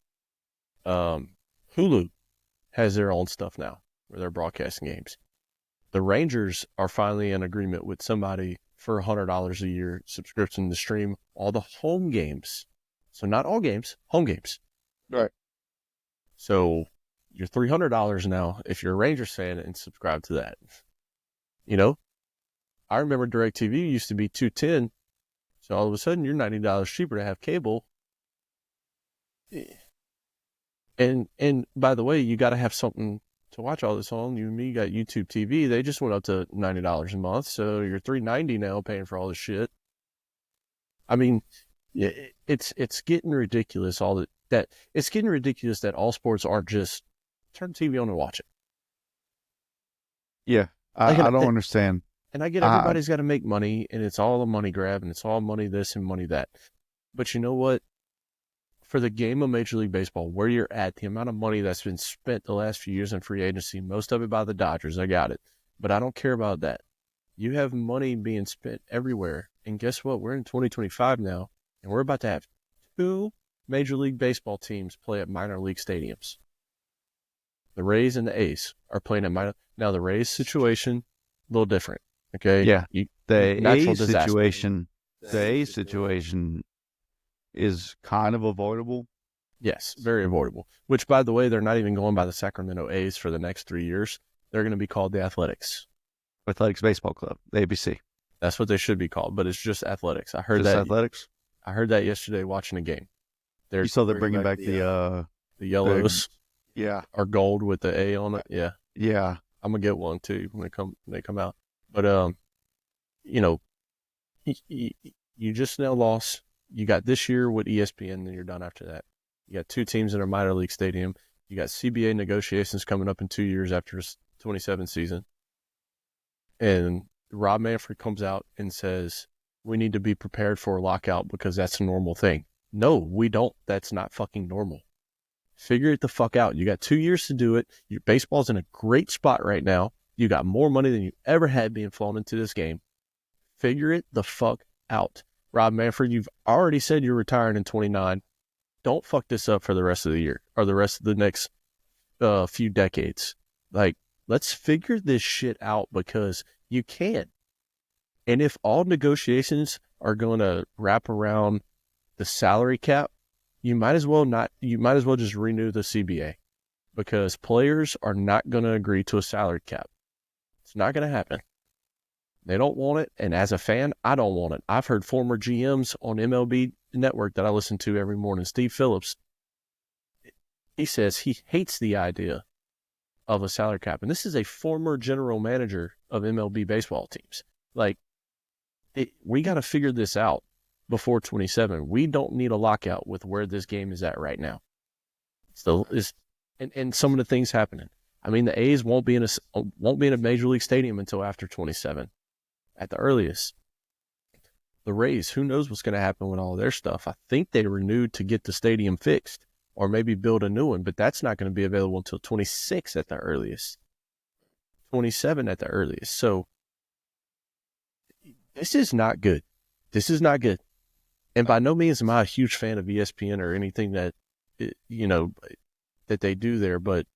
Hulu has their own stuff now where they're broadcasting games. The Rangers are finally in agreement with somebody for $100 a year subscription to stream all the home games. So not all games, home games. Right. So you're $300 now if you're a Rangers fan and subscribe to that. I remember DirecTV used to be $210, so all of a sudden you're $90 cheaper to have cable. And by the way, you got to have something to watch all this on. You and me got YouTube TV. They just went up to $90 a month, so you're $390 now paying for all this shit. I mean, it's getting ridiculous. It's getting ridiculous that all sports aren't just turn TV on and watch it. Yeah, I don't understand. And I get everybody's got to make money, and it's all a money grab, and it's all money this and money that. But you know what? For the game of Major League Baseball, where you're at, the amount of money that's been spent the last few years in free agency, most of it by the Dodgers, I got it. But I don't care about that. You have money being spent everywhere. And guess what? We're in 2025 now, and we're about to have 2 Major League Baseball teams play at minor league stadiums. The Rays and the A's are playing at minor. Now, the Rays situation, a little different. Okay? Yeah. The A's situation is kind of avoidable. Yes, very avoidable. Which, by the way, they're not even going by the Sacramento A's for the next 3 years. They're going to be called the Athletics Baseball Club, the ABC. That's what they should be called, but it's just Athletics. I heard just that. Athletics. I heard that yesterday watching a game. You saw they're bringing back the yellows. Yeah, or gold with the A on it. Yeah, yeah. I'm gonna get one too when they come out. But you know, you just now lost. You got this year with ESPN, and then you're done after that. You got 2 teams in a minor league stadium. You got CBA negotiations coming up in 2 years after this 27 season. And Rob Manfred comes out and says, we need to be prepared for a lockout because that's a normal thing. No, we don't. That's not fucking normal. Figure it the fuck out. You got 2 years to do it. Your baseball's in a great spot right now. You got more money than you ever had being flown into this game. Figure it the fuck out. Rob Manfred, you've already said you're retiring in 29. Don't fuck this up for the rest of the year or the rest of the next few decades. Like, let's figure this shit out because you can. And if all negotiations are going to wrap around the salary cap, you might as well just renew the CBA because players are not going to agree to a salary cap. It's not going to happen. They don't want it, and as a fan, I don't want it. I've heard former GMs on MLB Network that I listen to every morning, Steve Phillips, he says he hates the idea of a salary cap. And this is a former general manager of MLB baseball teams. Like, we got to figure this out before 27. We don't need a lockout with where this game is at right now. And some of the things happening. I mean, the A's won't be in a major league stadium until after 27. At the earliest. The Rays, who knows what's going to happen with all their stuff. I think they renewed to get the stadium fixed or maybe build a new one, but that's not going to be available until 26 at the earliest. 27 at the earliest. So this is not good. This is not good. And by no means am I a huge fan of ESPN or anything that, that they do there, but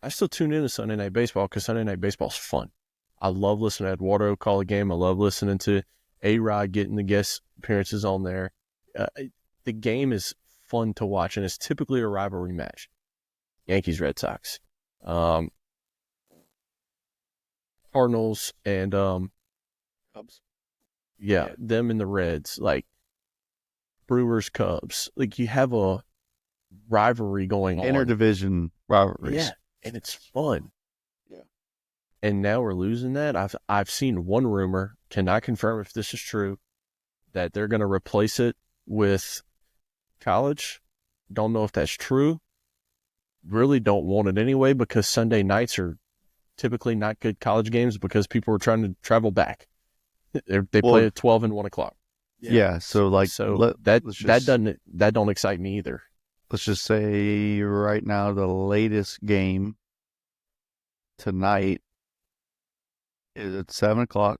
I still tune in to Sunday Night Baseball because Sunday Night Baseball is fun. I love listening to Eduardo call a game. I love listening to A-Rod getting the guest appearances on there. The game is fun to watch, and it's typically a rivalry match. Yankees-Red Sox. Cardinals and Cubs. Yeah, them and the Reds. Like, Brewers-Cubs. Like, you have a rivalry going on. Interdivision rivalries. Yeah, and it's fun. And now we're losing that. I've seen one rumor, cannot confirm if this is true, that they're going to replace it with college. Don't know if that's true. Really don't want it anyway because Sunday nights are typically not good college games because people are trying to travel back. They play at 12 and 1 o'clock. Yeah, so that don't excite me either. Let's just say right now the latest game tonight is at 7 o'clock,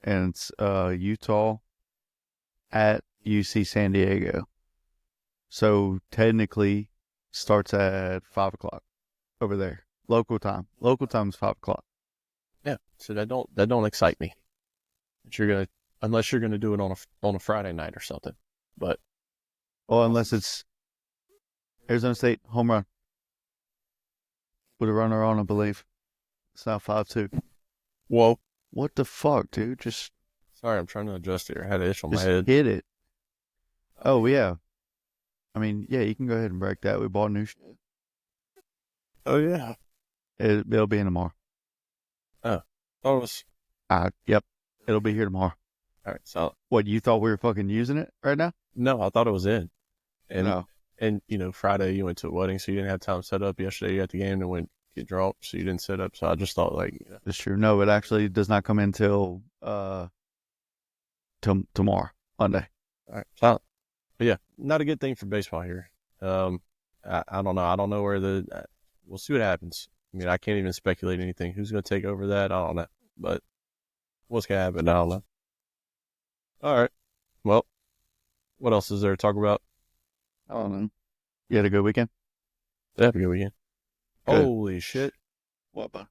and it's Utah at UC San Diego. So technically starts at 5 o'clock over there. Local time. Local time is 5 o'clock. Yeah, so that don't excite me. Unless you're gonna do it on a Friday night or something. But unless it's Arizona State home run with a runner on, I believe. It's now 5-2. Whoa. What the fuck, dude? Sorry, I'm trying to adjust here. I had an itch on my just head. hit it. Oh, yeah. I mean, yeah, you can go ahead and break that. We bought new shit. Oh, yeah. It'll be in tomorrow. Oh, thought it was. Yep. It'll be here tomorrow. All right, so. What, you thought we were fucking using it right now? No, I thought it was in. And, No. And, Friday you went to a wedding, so you didn't have time to set up. Yesterday you had the game and went get drunk, so you didn't set up. So I just thought, It's true. No, it actually does not come in till tomorrow, Monday. All right, solid. But yeah, not a good thing for baseball here. I don't know. I don't know where we'll see what happens. I mean, I can't even speculate anything. Who's going to take over that? I don't know. But what's going to happen? I don't know. All right. Well, what else is there to talk about? I don't know. You had a good weekend? Have a good weekend. Good. Holy shit. What, bud?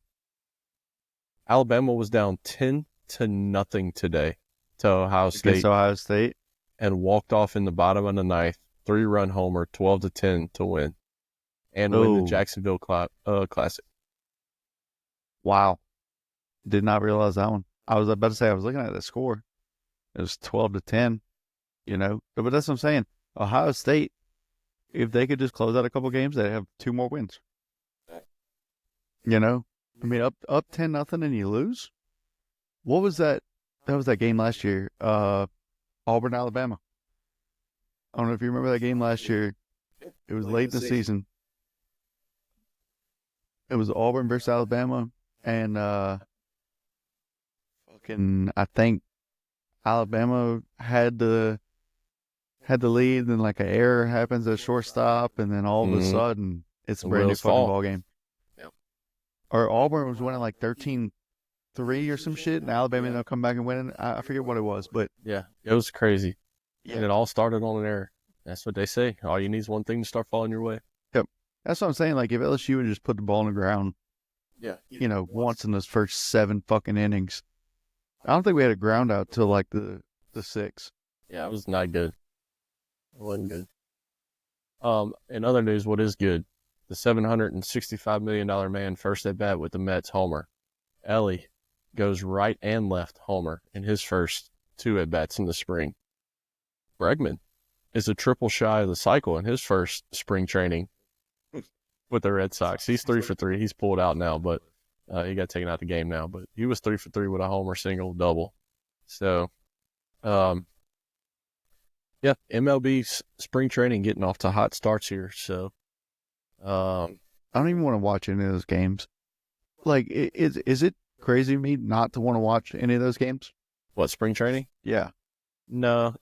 Alabama was down 10-0 today to Ohio State. Against Ohio State. And walked off in the bottom of the ninth, 3-run homer, 12-10 to win. And win the Jacksonville Classic. Wow. Did not realize that one. I was about to say, I was looking at the score. It was 12-10, But that's what I'm saying. Ohio State, if they could just close out a couple games, they'd have 2 more wins. I mean, up 10-0 and you lose? What was that? That was that game last year. Auburn, Alabama. I don't know if you remember that game last year. It was late in the season. It was Auburn versus Alabama, and I think Alabama had the lead, and like an error happens at shortstop, and then all of a sudden it's a brand new fucking ball game. Yep. Or Auburn was winning like 13-3 or some shit, and Alabama ended up coming back and winning. I forget what it was, but yeah, it was crazy. Yeah. And it all started on an error. That's what they say. All you need is one thing to start falling your way. Yep. That's what I'm saying. Like, if LSU would just put the ball on the ground, once in those first 7 fucking innings. I don't think we had a ground out till like the 6th. Yeah, it was not good. It wasn't good. In other news, what is good? The $765 million man first at bat with the Mets homer. Ellie goes right and left homer in his first 2 at bats in the spring. Bregman is a triple shy of the cycle in his first spring training with the Red Sox. He's 3 for 3. He's pulled out now, but he got taken out the game now. But he was 3 for 3 with a homer, single, double. So, MLB spring training getting off to hot starts here. So, I don't even want to watch any of those games. Like, is it crazy of me not to want to watch any of those games? What, spring training? Yeah. No,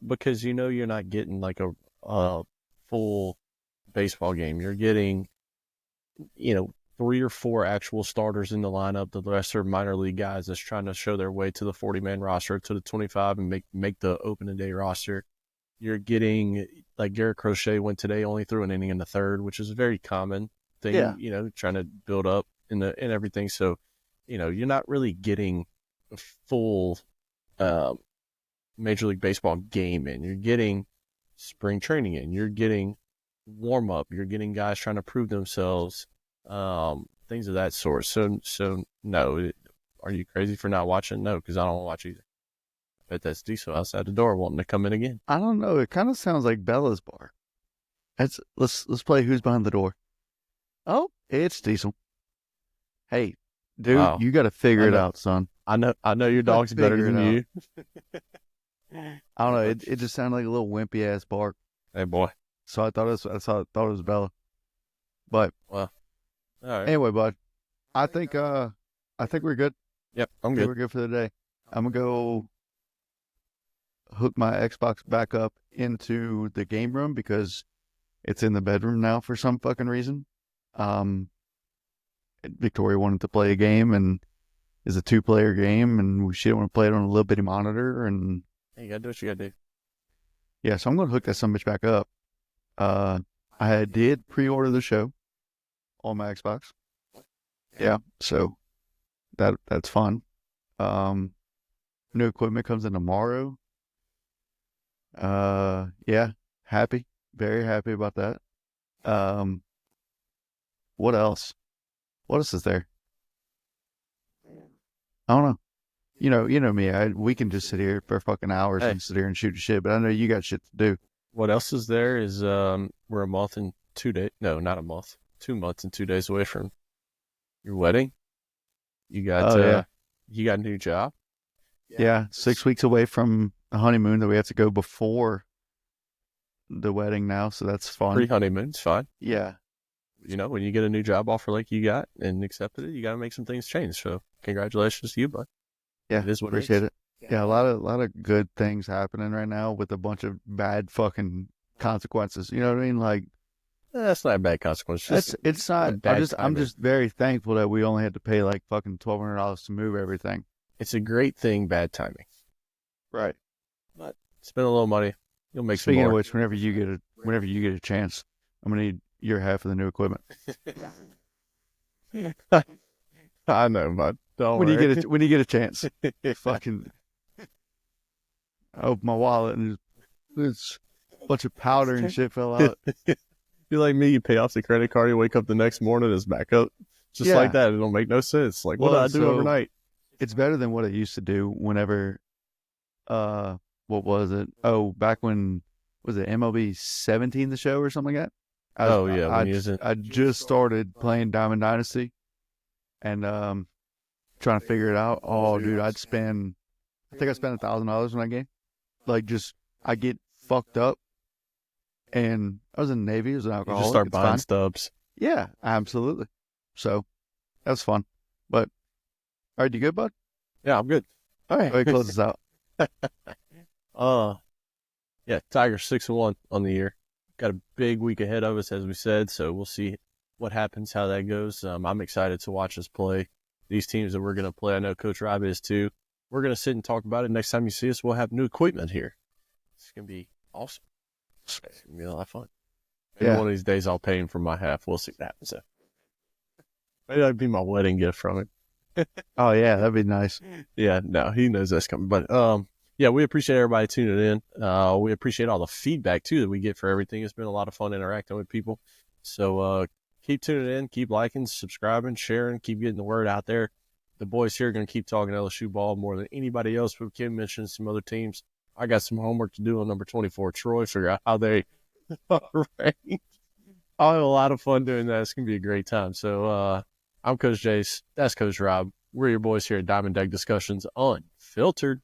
because you're not getting like a full baseball game. You're getting, 3 or 4 actual starters in the lineup. The rest are minor league guys that's trying to show their way to the 40-man roster, to the 25, and make the opening day roster. You're getting, like Garrett Crochet went today, only threw an inning in the 3rd, which is a very common thing, trying to build up in everything. So, you're not really getting a full Major League Baseball game in. You're getting spring training in. You're getting warm up. You're getting guys trying to prove themselves, things of that sort. So no. Are you crazy for not watching? No, because I don't want to watch either. I bet that's Diesel outside the door wanting to come in again. I don't know. It kind of sounds like Bella's bar. Let's play Who's Behind the Door. Oh, it's Diesel. Hey, dude, wow. You got to figure it out, son. I know your dog's better than you. I don't know. It just sounded like a little wimpy ass bark. Hey, boy. So I thought it was Bella. But well, all right. Anyway, bud, I think we're good. Yep, I'm good. We're good for the day. I'm gonna go hook my Xbox back up into the game room because it's in the bedroom now for some fucking reason. Victoria wanted to play a game, and it's a 2-player game, and she didn't want to play it on a little bitty monitor. And hey, you gotta do what you gotta do. Yeah, so I'm gonna hook that some bitch back up. I did pre-order the show on my Xbox. Yeah, so that's fun. New equipment comes in tomorrow. Yeah, happy, very happy about that. What else? What else is there? I don't know. You know me. We can just sit here for fucking hours and sit here and shoot shit, but I know you got shit to do. what else is there is we're a month and 2 days. No, not a month. 2 months and 2 days away from your wedding. You got you got a new job. Yeah, 6 weeks away from the honeymoon that we have to go before the wedding now, so that's fun. Pre-honeymoon's fine. Yeah. You know, when you get a new job offer like you got and accepted it, you got to make some things change. So, congratulations to you, bud. Yeah, it is what appreciate it. Yeah, a lot of good things happening right now with a bunch of bad fucking consequences. You know what I mean? Like, that's not a bad consequence. It's not. I'm just very thankful that we only had to pay like fucking $1,200 to move everything. It's a great thing, bad timing. Right. But spend a little money, you'll make Speaking some more. of which, whenever you get a chance, I'm gonna need your half of the new equipment. I know, bud. When you get a chance, fucking. I opened my wallet and there's a bunch of powder and shit fell out. You're like me, you pay off the credit card, you wake up the next morning, it's back up. Just like that. It don't make no sense. Like, what did I do overnight? It's better than what I used to do whenever, what was it? Oh, back when, was it MLB 17 the show or something like that? I just started playing Diamond Dynasty and trying to figure it out. Oh, dude, I think I spent $1,000 on that game. Like, I get fucked up. And I was in the Navy as an alcoholic. You just start buying stubs. Yeah, absolutely. So that was fun. But all right, you good, bud? Yeah, I'm good. All right, close this out. Yeah, Tigers 6-1 on the year. Got a big week ahead of us, as we said. So we'll see what happens, how that goes. I'm excited to watch us play these teams that we're going to play. I know Coach Rob is too. We're going to sit and talk about it. Next time you see us, we'll have new equipment here. It's going to be awesome. It's going to be a lot of fun. Maybe one of these days I'll pay him for my half. We'll see what happens. So maybe that'd be my wedding gift from him. Oh, yeah, that'd be nice. Yeah, no, he knows that's coming. But, yeah, we appreciate everybody tuning in. We appreciate all the feedback, too, that we get for everything. It's been a lot of fun interacting with people. So keep tuning in, keep liking, subscribing, sharing, keep getting the word out there. The boys here are going to keep talking LSU ball more than anybody else. But Kim mentioned some other teams. I got some homework to do on number 24, Troy, figure out how they rank. I'll have a lot of fun doing that. It's going to be a great time. So I'm Coach Jace. That's Coach Rob. We're your boys here at Diamond Deck Discussions Unfiltered.